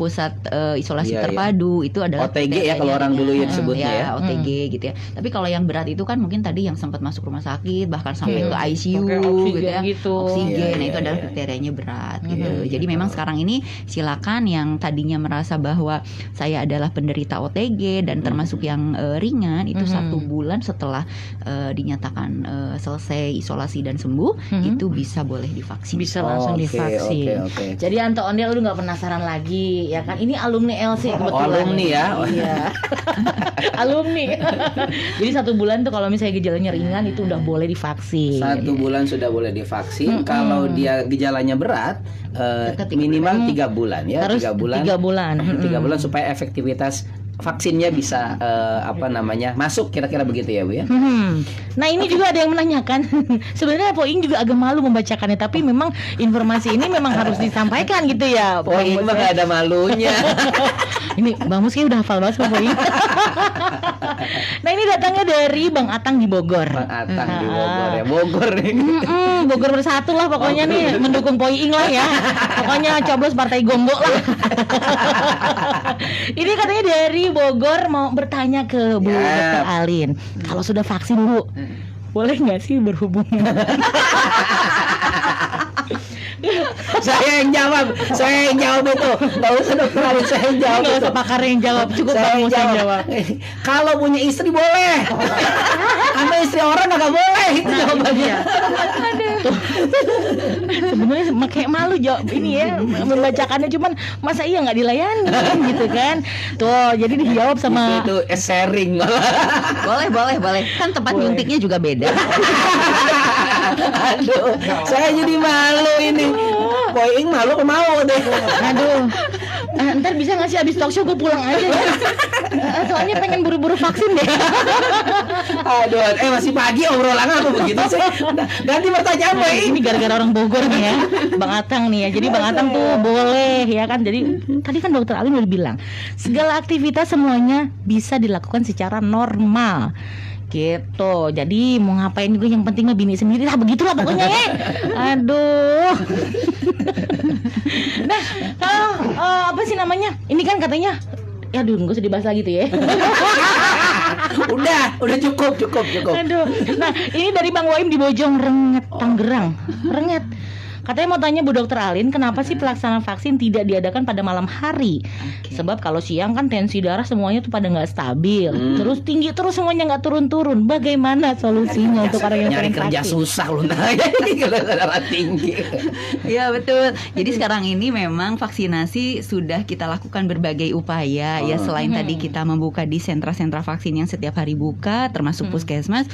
pusat isolasi Iya, iya. terpadu, itu adalah OTG ya kalau orang dulu ya disebutnya ya. OTG gitu ya. Tapi kalau yang berat itu kan mungkin tadi yang sempat masuk rumah sakit, bahkan sampai ke ICU Pakai oksigen gitu ya. gitu. Oksigen, Iya, nah iya, itu adalah iya. kriterianya berat gitu. Jadi memang sekarang ini silakan yang tadinya merasa bahwa saya adalah penderita OTG dan termasuk yang ringan itu 1 bulan setelah dinyatakan selesai isolasi dan sembuh itu bisa boleh divaksin. bisa langsung Oke, divaksin. oke. Jadi Anto Ondel lu nggak penasaran lagi ya kan? Ini alumni LC kebetulan. alumni ya. Iya. Alumni. Jadi 1 bulan tuh kalau misalnya gejalanya ringan itu udah boleh divaksin. 1 bulan sudah boleh divaksin. Kalau dia gejalanya berat, minimal 3 bulan ya. Harus 3 bulan. 3 bulan. 3 bulan supaya efektivitas vaksinnya bisa masuk, kira-kira begitu ya Bu ya. Nah ini juga ada yang menanyakan. Sebenarnya Poing juga agak malu membacakannya, tapi memang informasi ini memang harus disampaikan gitu ya. Poing mah gak ada malunya. Ini Bang Mus kayaknya udah hafal banget sama Poing. Nah ini datangnya dari Bang Atang di Bogor. Bang Atang di Bogor ya. Bogor nih. Bogor bersatu lah pokoknya nih, mendukung Poing lah ya. Pokoknya coblos Partai Gombo lah. Ini katanya dari Bogor mau bertanya ke Bu Dr. Alin. Kalau sudah vaksin Bu, boleh nggak sih berhubungan? Saya yang jawab itu. Gak usah Dokter Alin, saya yang jawab. Nggak itu. usah pakar yang jawab, cukup Saya Bang Mus yang jawab. Kalau punya istri boleh. Sama istri orang nggak boleh itu jawabannya. Sebenarnya kayak malu jawab ini ya membacakannya, cuman masa iya nggak dilayani gitu kan? Tuh jadi dijawab sama Itu sharing. Boleh. Kan tempat nyuntiknya juga beda. Aduh, saya jadi malu ini. Poing malu apa mau deh. aduh. Ntar bisa nggak sih abis talk show gue pulang aja ya? Soalnya pengen buru-buru vaksin deh. Aduh, masih pagi obrolan apa begitu sih? Ganti pertanyaan Poing. Ini gara-gara orang Bogor nih ya, Bang Atang nih ya. Jadi Bang Atang tuh boleh ya kan. Jadi tadi kan Dokter Alin udah bilang segala aktivitas semuanya bisa dilakukan secara normal. Gitu. Jadi mau ngapain juga yang penting mah bini sendiri lah, begitulah pokoknya ya. Aduh. Nah, kalau apa sih namanya? Ini kan katanya aduh, nggak usah dibahas lagi tuh ya. Udah cukup. Aduh. Nah, ini dari Bang Waim di Bojong Renget, Tangerang. Renget. Katanya mau tanya Bu Dokter Alin, kenapa sih pelaksanaan vaksin tidak diadakan pada malam hari? Sebab kalau siang kan tensi darah semuanya tuh pada nggak stabil, terus tinggi terus semuanya nggak turun-turun. Bagaimana solusinya untuk orang yang nyari pengen kerja vaksin? susah lu nah. Kalau darah tinggi. Ya betul. Jadi sekarang ini memang vaksinasi sudah kita lakukan berbagai upaya ya, selain tadi kita membuka di sentra-sentra vaksin yang setiap hari buka, termasuk puskesmas.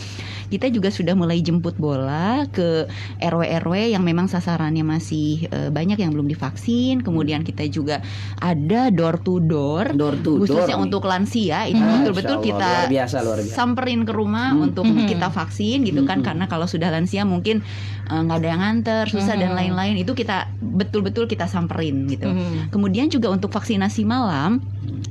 Kita juga sudah mulai jemput bola ke RW-RW yang memang sasarannya masih banyak yang belum divaksin. Kemudian kita juga ada door to door khususnya untuk lansia. Itu betul-betul kita luar biasa. samperin ke rumah untuk kita vaksin gitu kan. Karena kalau sudah lansia mungkin nggak ada yang nganter, susah dan lain-lain. Itu kita betul-betul kita samperin gitu. Kemudian juga untuk vaksinasi malam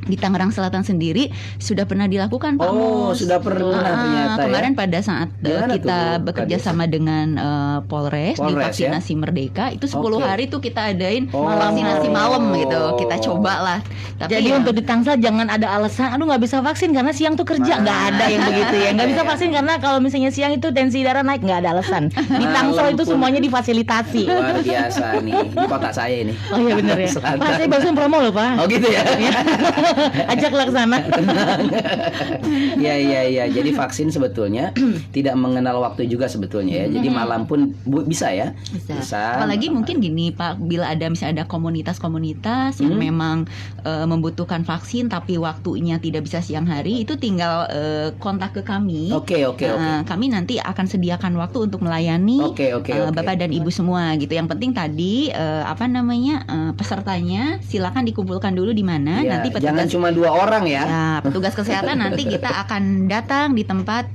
di Tangerang Selatan sendiri sudah pernah dilakukan Pak Mus. Sudah pernah ternyata kemarin ya. pada saat kita bekerja sama dengan Polres di vaksinasi Merdeka itu 10 hari tuh kita adain vaksinasi malam gitu. Kita coba lah. Tapi Jadi untuk di Tangsel jangan ada alasan aduh nggak bisa vaksin karena siang tuh kerja, nggak ada yang begitu ya. Nggak bisa vaksin karena kalau misalnya siang itu tensi darah naik, nggak ada alasan. Di Tangsel itu semuanya difasilitasi. Luar biasa nih. Di kota saya ini. Oh iya benar ya. Pak, saya barusan promo loh Pak. Oh gitu ya. Ajak laksana. Iya. Jadi vaksin sebetulnya tidak mengenal waktu juga sebetulnya ya. Jadi malam pun bisa ya. Bisa. Apalagi mungkin gini Pak, bila ada misalnya ada komunitas-komunitas yang memang membutuhkan vaksin tapi waktunya tidak bisa siang hari, itu tinggal kontak ke kami. Oke. Kami nanti akan sediakan waktu untuk melayani Bapak dan Ibu semua gitu. Yang penting tadi pesertanya silakan dikumpulkan dulu di mana. Nanti Jangan petugas cuma 2 orang ya. ya, petugas kesehatan nanti kita akan datang di tempat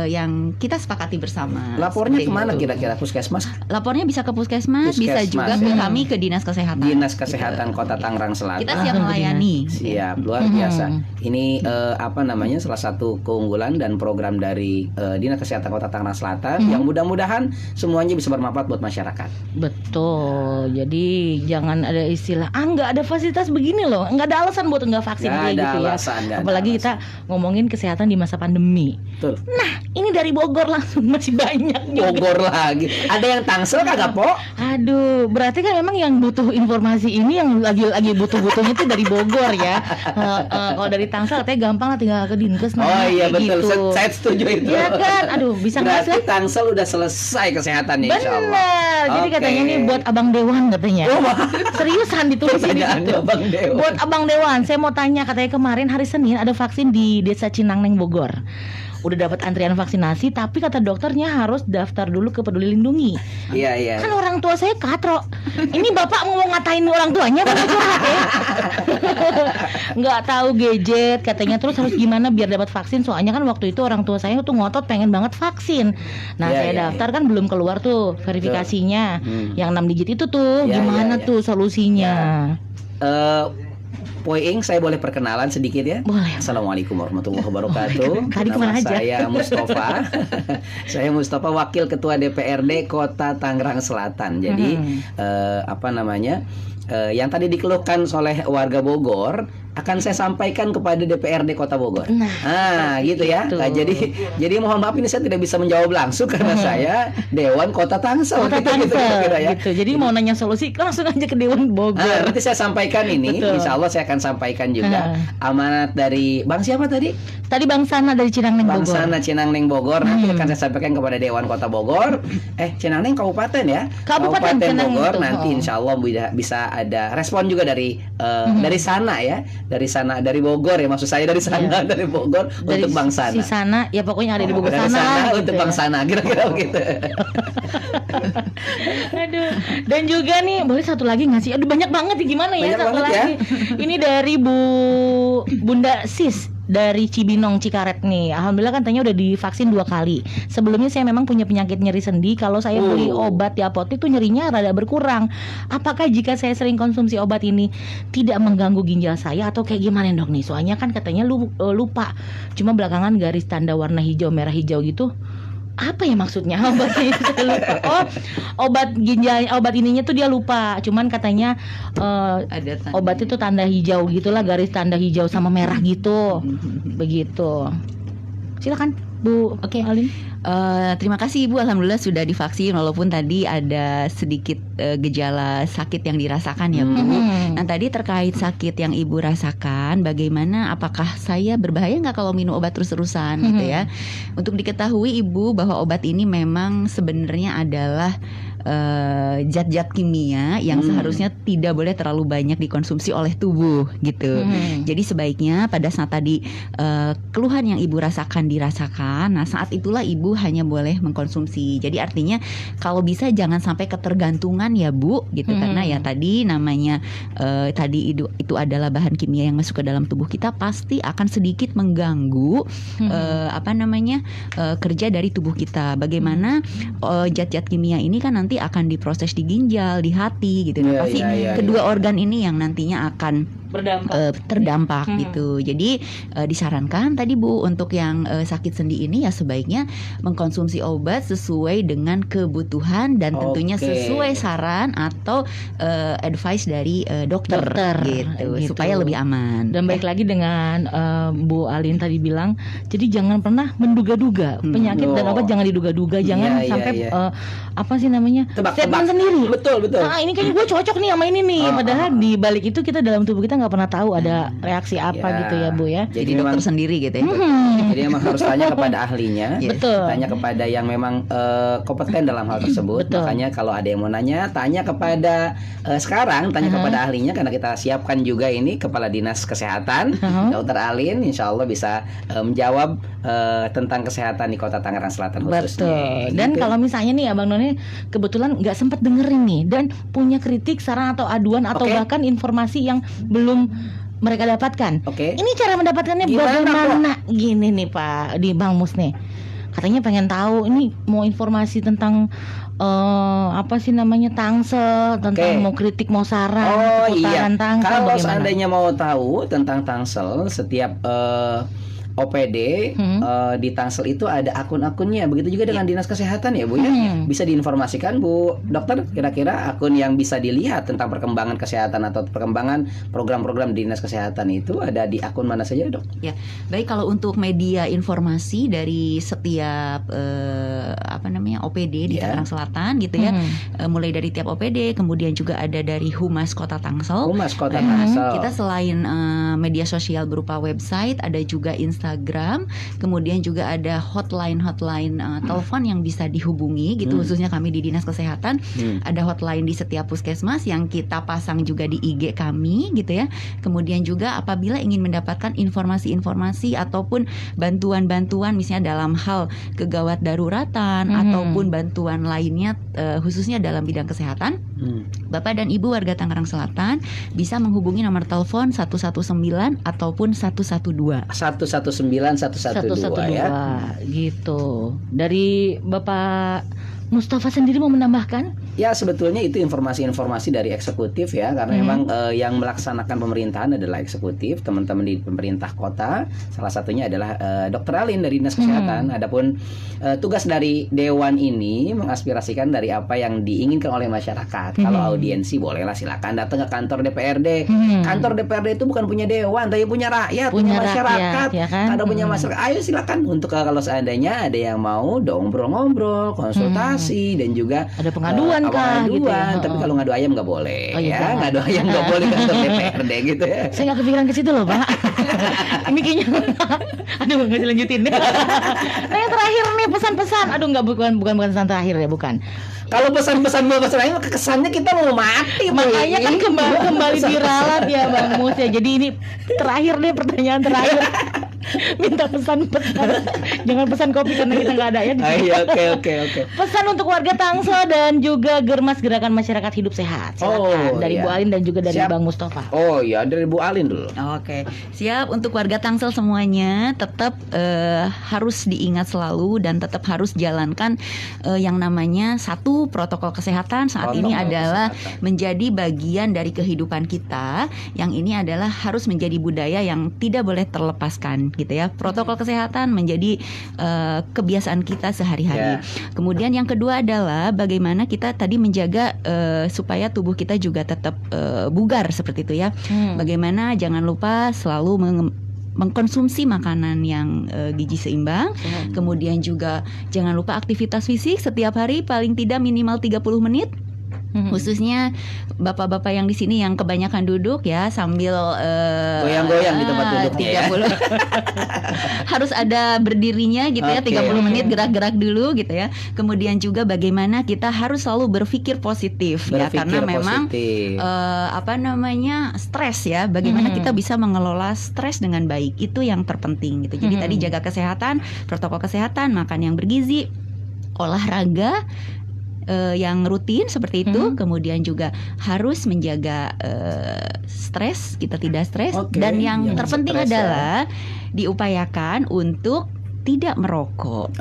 yang kita sepakati bersama. Lapornya Seperti kemana itu. kira-kira, Puskesmas? Lapornya bisa ke puskesmas, bisa juga ke kami ke dinas kesehatan. Dinas Kesehatan Kota Tangerang Selatan. Kita siap melayani. Siap, luar biasa. Ini apa namanya, salah satu keunggulan dan program dari Dinas Kesehatan Kota Tangerang Selatan yang mudah-mudahan semuanya bisa bermanfaat buat masyarakat. Betul. Jadi jangan ada istilah nggak ada fasilitas begini loh, nggak ada alasan buat nggak vaksin Nggak kayak ada gitu ya. alasan, nggak ada Apalagi alasan. kita ngomongin kesehatan di masa pandemi. Betul. Nah, ini dari Bogor langsung masih banyak juga. Bogor lagi. Ada yang Tangsel kagak, Po? Aduh, berarti kan memang yang butuh informasi ini yang lagi butuh-butuhnya itu dari Bogor ya. Kalau dari Tangsel katanya gampang lah, tinggal ke Dinkes. Oh iya kayak betul, gitu. saya setuju itu. Iya kan, aduh bisa nggak sih? Berarti Tangsel udah selesai kesehatannya insya Allah. Bener, jadi Oke. katanya nih buat Abang Dewan katanya. Oh, Seriusan ditulis ini pertanyaannya gitu. Abang Dewan. Buat Abang Dewan, saya mau tanya, katanya kemarin hari Senin ada vaksin di Desa Cinangneng Bogor. Udah dapat antrian vaksinasi, tapi kata dokternya harus daftar dulu ke Peduli Lindungi. Iya iya. Kan orang tua saya katro. Ini bapak mau ngatain orang tuanya apa mau curhat ya? Nggak tahu gadget katanya, terus harus gimana biar dapat vaksin? Soalnya kan waktu itu orang tua saya tuh ngotot pengen banget vaksin. Nah Iya, saya iya, daftar kan belum keluar tuh verifikasinya. Yang 6 digit itu tuh Iya, gimana iya, iya. tuh solusinya? Poing, saya boleh perkenalan sedikit ya? Boleh. Assalamualaikum warahmatullahi wabarakatuh. Tadi Nama kemana aja? saya Mustafa. Saya Mustafa, Wakil Ketua DPRD Kota Tangerang Selatan. Jadi apa namanya? Yang tadi dikeluhkan oleh warga Bogor akan saya sampaikan kepada DPRD Kota Bogor. Nah, Gitu ya. itu. Nah, jadi mohon maaf ini saya tidak bisa menjawab langsung karena saya Dewan Kota Tangsel. Kota Gitu, Tangsel kira-kira ya. gitu. Jadi mau nanya solusi langsung aja ke Dewan Bogor. Nanti saya sampaikan ini, Betul. insya Allah saya akan sampaikan juga amanat dari Bang siapa tadi? Tadi Bang Sana dari Cinangneng Bang Bogor. Sana Cinangneng Bogor. Nanti akan saya sampaikan kepada Dewan Kota Bogor. Cinangneng Kabupaten ya. Kabupaten Cinangneng Bogor. itu. Nanti insya Allah bisa ada respon juga dari sana ya, dari Bogor ya, maksud saya dari sana, dari Bogor Dari untuk Bang Sana. si Sana, ya pokoknya ada di Bogor Dari sana, sana gitu untuk ya. Bang Sana, kira-kira begitu. Aduh. Dan juga nih boleh satu lagi nggak sih? Aduh banyak banget nih, gimana ya? Banyak Satu banget lagi. Ini dari Bunda Sis dari Cibinong Cikaret nih. Alhamdulillah katanya udah divaksin 2 kali. Sebelumnya saya memang punya penyakit nyeri sendi. Kalau saya beli obat di apotek tuh nyerinya rada berkurang. Apakah jika saya sering konsumsi obat ini tidak mengganggu ginjal saya atau kayak gimana dok nih? Soalnya kan katanya lupa. Cuma belakangan garis tanda warna hijau merah hijau gitu. Apa ya maksudnya obatnya? Saya lupa. Oh, obat ginjal, obat ininya tuh dia lupa. Cuman katanya Ada tanda. obat itu tanda hijau gitulah, garis tanda hijau sama merah gitu. Begitu. Silakan Bu. Oke. Alin. Terima kasih Ibu, alhamdulillah sudah divaksin walaupun tadi ada sedikit gejala sakit yang dirasakan ya Bu. Nah tadi terkait sakit yang Ibu rasakan, bagaimana, apakah saya berbahaya nggak kalau minum obat terus-terusan gitu ya? Untuk diketahui Ibu bahwa obat ini memang sebenarnya adalah zat-zat kimia yang seharusnya tidak boleh terlalu banyak dikonsumsi oleh tubuh gitu. Jadi sebaiknya pada saat tadi keluhan yang Ibu rasakan dirasakan, nah saat itulah Ibu hanya boleh mengkonsumsi. Jadi artinya kalau bisa jangan sampai ketergantungan ya Bu gitu, karena ya tadi namanya tadi itu adalah bahan kimia yang masuk ke dalam tubuh kita, pasti akan sedikit mengganggu kerja dari tubuh kita. Bagaimana zat-zat kimia ini kan nanti akan diproses di ginjal, di hati gitu. Nah, pasti kedua organ ini yang nantinya akan terdampak gitu. Jadi disarankan tadi Bu untuk yang sakit sendi ini ya sebaiknya mengkonsumsi obat sesuai dengan kebutuhan dan tentunya sesuai saran atau advice dari dokter gitu, supaya lebih aman. Dan baik lagi dengan Bu Alin tadi bilang, jadi jangan pernah menduga-duga penyakit dan obat, jangan diduga-duga, jangan sampai apa sih namanya, statement sendiri. Betul. Ah ini kayaknya gue cocok nih sama ini nih. Padahal di balik itu kita dalam tubuh kita nggak pernah tahu ada reaksi apa gitu ya Bu ya. Jadi dokter sendiri gitu ya. Jadi memang harus tanya kepada ahlinya, Betul. tanya kepada yang memang kompeten dalam hal tersebut. Betul. Makanya kalau ada yang mau nanya, tanya kepada sekarang tanya kepada ahlinya, karena kita siapkan juga ini Kepala Dinas Kesehatan, Dr. Alin, insya Allah bisa menjawab tentang kesehatan di Kota Tangerang Selatan khususnya. Betul. Dan Gitu. kalau misalnya nih Abang Noni kebetulan nggak sempat dengerin nih dan punya kritik, saran atau aduan atau bahkan informasi yang belum mereka dapatkan. Oke. Ini cara mendapatkannya Gimana, bagaimana? Gini nih Pak di Bang Mus nih. Katanya pengen tahu ini mau informasi tentang apa sih namanya Tangsel, tentang Oke. mau kritik mau saran Oh iya, seputaran Tangsel kalau bagaimana? seandainya mau tahu tentang Tangsel, setiap OPD di Tangsel itu ada akun-akunnya. Begitu juga dengan Dinas Kesehatan ya Bu ya. Bisa diinformasikan Bu Dokter, kira-kira akun yang bisa dilihat tentang perkembangan kesehatan atau perkembangan program-program Dinas Kesehatan itu ada di akun mana saja Dok? Ya, baik kalau untuk media informasi dari setiap OPD di Ya. Tangerang Selatan gitu ya, mulai dari tiap OPD, kemudian juga ada dari Humas Kota Tangsel. Humas Kota Tangsel. Kita selain media sosial berupa website, ada juga Instagram, kemudian juga ada hotline telepon yang bisa dihubungi gitu, khususnya kami di Dinas Kesehatan. Ada hotline di setiap puskesmas yang kita pasang juga di IG kami gitu ya. Kemudian juga apabila ingin mendapatkan informasi-informasi ataupun bantuan-bantuan misalnya dalam hal kegawat daruratan ataupun bantuan lainnya khususnya dalam bidang kesehatan, Bapak dan Ibu warga Tangerang Selatan bisa menghubungi nomor telepon 119 ataupun 112. 119 ya. Gitu. Dari Bapak Mustafa sendiri mau menambahkan? Ya sebetulnya itu informasi-informasi dari eksekutif ya, karena memang yang melaksanakan pemerintahan adalah eksekutif, teman-teman di pemerintah kota. Salah satunya adalah Dr. Alin dari Dinas Kesehatan. Adapun tugas dari Dewan ini mengaspirasikan dari apa yang diinginkan oleh masyarakat. Kalau audiensi bolehlah silakan datang ke kantor DPRD. Kantor DPRD itu bukan punya Dewan, tapi punya rakyat, punya masyarakat. Ya kan? Ada punya masyarakat. Ayo silakan untuk kalau seandainya ada yang mau ngobrol-ngobrol, konsultasi dan juga Ada pengaduan kah pengaduan, gitu ya? tapi kalau ngadu ayam nggak boleh Oh, iya, ya, jangan. ngadu ayam nggak boleh kantor DPRD gitu ya. Saya nggak kepikiran ke situ loh Pak. Ini kayaknya, aduh nggak dilanjutin. Nah yang terakhir nih pesan-pesan. Aduh nggak bukan pesan terakhir ya bukan. Kalau pesan-pesan lain kesannya kita mau mati. Makanya kan kembali diralat ya Bang Mus ya. Jadi ini terakhir nih pertanyaan terakhir. Minta pesan-pesan. Jangan pesan kopi karena kita nggak ada ya. Oke. Pesan untuk warga Tangsel dan juga Germas Gerakan Masyarakat Hidup Sehat. Silakan dari iya. Bu Alin dan juga dari Siap. Bang Mustafa. Oh ya, dari Bu Alin dulu. Oke, siap. Untuk warga Tangsel semuanya tetap harus diingat selalu dan tetap harus jalankan yang namanya satu protokol kesehatan saat ini Protokol adalah kesehatan. menjadi bagian dari kehidupan kita. Yang ini adalah harus menjadi budaya yang tidak boleh terlepaskan gitu ya. Protokol kesehatan menjadi kebiasaan kita sehari-hari. Kemudian yang kedua adalah bagaimana kita tadi menjaga supaya tubuh kita juga tetap bugar seperti itu ya. Bagaimana jangan lupa selalu mengkonsumsi makanan yang gizi seimbang. Kemudian juga jangan lupa aktivitas fisik setiap hari paling tidak minimal 30 menit. Khususnya bapak-bapak yang di sini yang kebanyakan duduk ya sambil goyang-goyang di tempat duduknya ya. 30 harus ada berdirinya gitu ya, 30 menit gerak-gerak dulu gitu ya. Kemudian juga bagaimana kita harus selalu berpikir positif ya, karena memang stres ya. Bagaimana kita bisa mengelola stres dengan baik, itu yang terpenting gitu. Jadi tadi jaga kesehatan, protokol kesehatan, makan yang bergizi, olahraga yang rutin seperti itu, kemudian juga harus menjaga stres, kita tidak stres, dan yang terpenting adalah diupayakan untuk tidak merokok,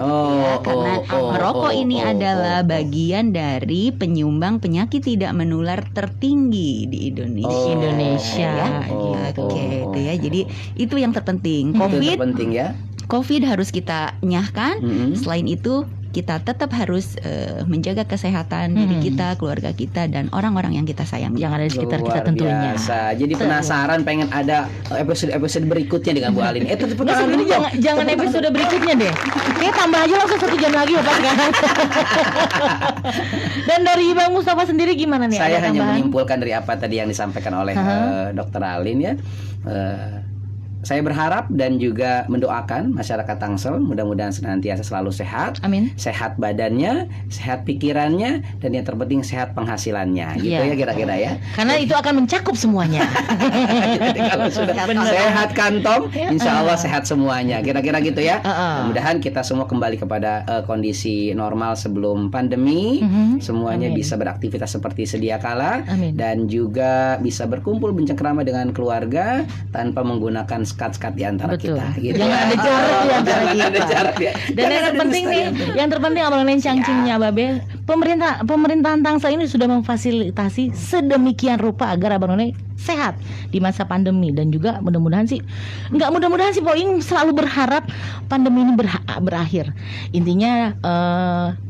karena merokok ini adalah bagian dari penyumbang penyakit tidak menular tertinggi di Indonesia. Gitu ya. Jadi itu yang terpenting. COVID harus kita nyahkan. Selain itu kita tetap harus menjaga kesehatan diri kita, keluarga kita, dan orang-orang yang kita sayang yang ada di sekitar kita tentunya. Jadi penasaran pengen ada episode berikutnya dengan Bu Alin. Jangan episode berikutnya deh. Kayak tambah aja langsung 1 jam lagi Bapak sekarang. Dan dari Bang Mustafa sendiri gimana nih? Saya hanya menyimpulkan dari apa tadi yang disampaikan oleh Dr. Alin ya. Saya berharap dan juga mendoakan masyarakat Tangsel mudah-mudahan senantiasa selalu sehat. Amin. Sehat badannya, sehat pikirannya, dan yang terpenting sehat penghasilannya. Gitu Iya. ya kira-kira ya. Karena itu akan mencakup semuanya. Jadi kalau sudah sehat kantong, insya Allah sehat semuanya. Kira-kira gitu ya. Mudah-mudahan kita semua kembali kepada kondisi normal sebelum pandemi. Semuanya Amin. bisa beraktivitas seperti sedia kala. Amin. Dan juga bisa berkumpul bercengkrama dengan keluarga tanpa menggunakan skat-skat di antara Betul. kita. Gitu. Jangan ada jarak di antara Jangan ada kita. jarak ya. Dan Jangan yang ada terpenting dusta nih, di antara. yang terpenting abang none cangcingnya Babe, pemerintahan Tangsel ini sudah memfasilitasi sedemikian rupa agar abang none sehat di masa pandemi. Dan juga mudah-mudahan sih, nggak mudah-mudahan sih Poing selalu berharap pandemi ini berakhir. Intinya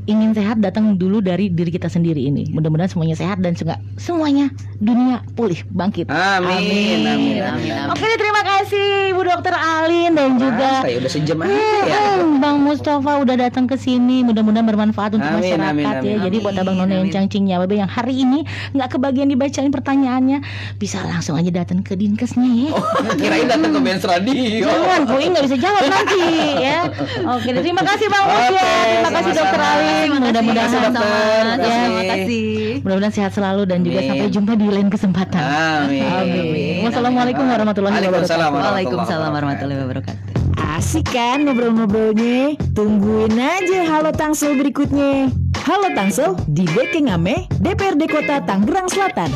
ingin sehat datang dulu dari diri kita sendiri ini. Mudah-mudahan semuanya sehat dan juga semuanya dunia pulih bangkit. Amin. Oke, terima kasih Bu Dokter Alin dan juga Kayak udah sejam aja ya. Bang Mustafa udah datang ke sini. Mudah-mudahan bermanfaat untuk Amin, masyarakat amin, ya. amin. Jadi buat abang none yang cangcingnya Babe yang hari ini nggak kebagian dibacain pertanyaannya, bisa langsung aja datang ke Dinkesnya ya. Kirain datang ke Benz Radio. Jangan, Poing nggak bisa jawab nanti ya. Oke, terima kasih Bang Mus ya. Terima kasih sama-sama. Dokter Alin. Mudah-mudahan Terima kasih. mudah-mudahan sehat selalu dan juga Amin. sampai jumpa di lain kesempatan. Amin. Wassalamualaikum warahmatullahi wabarakatuh. Waalaikumsalam warahmatullahi wabarakatuh. Asik kan ngobrol-ngobrolnya? Tungguin aja Halo Tangsel berikutnya. Halo Tangsel di Bekengame, DPRD Kota Tangerang Selatan.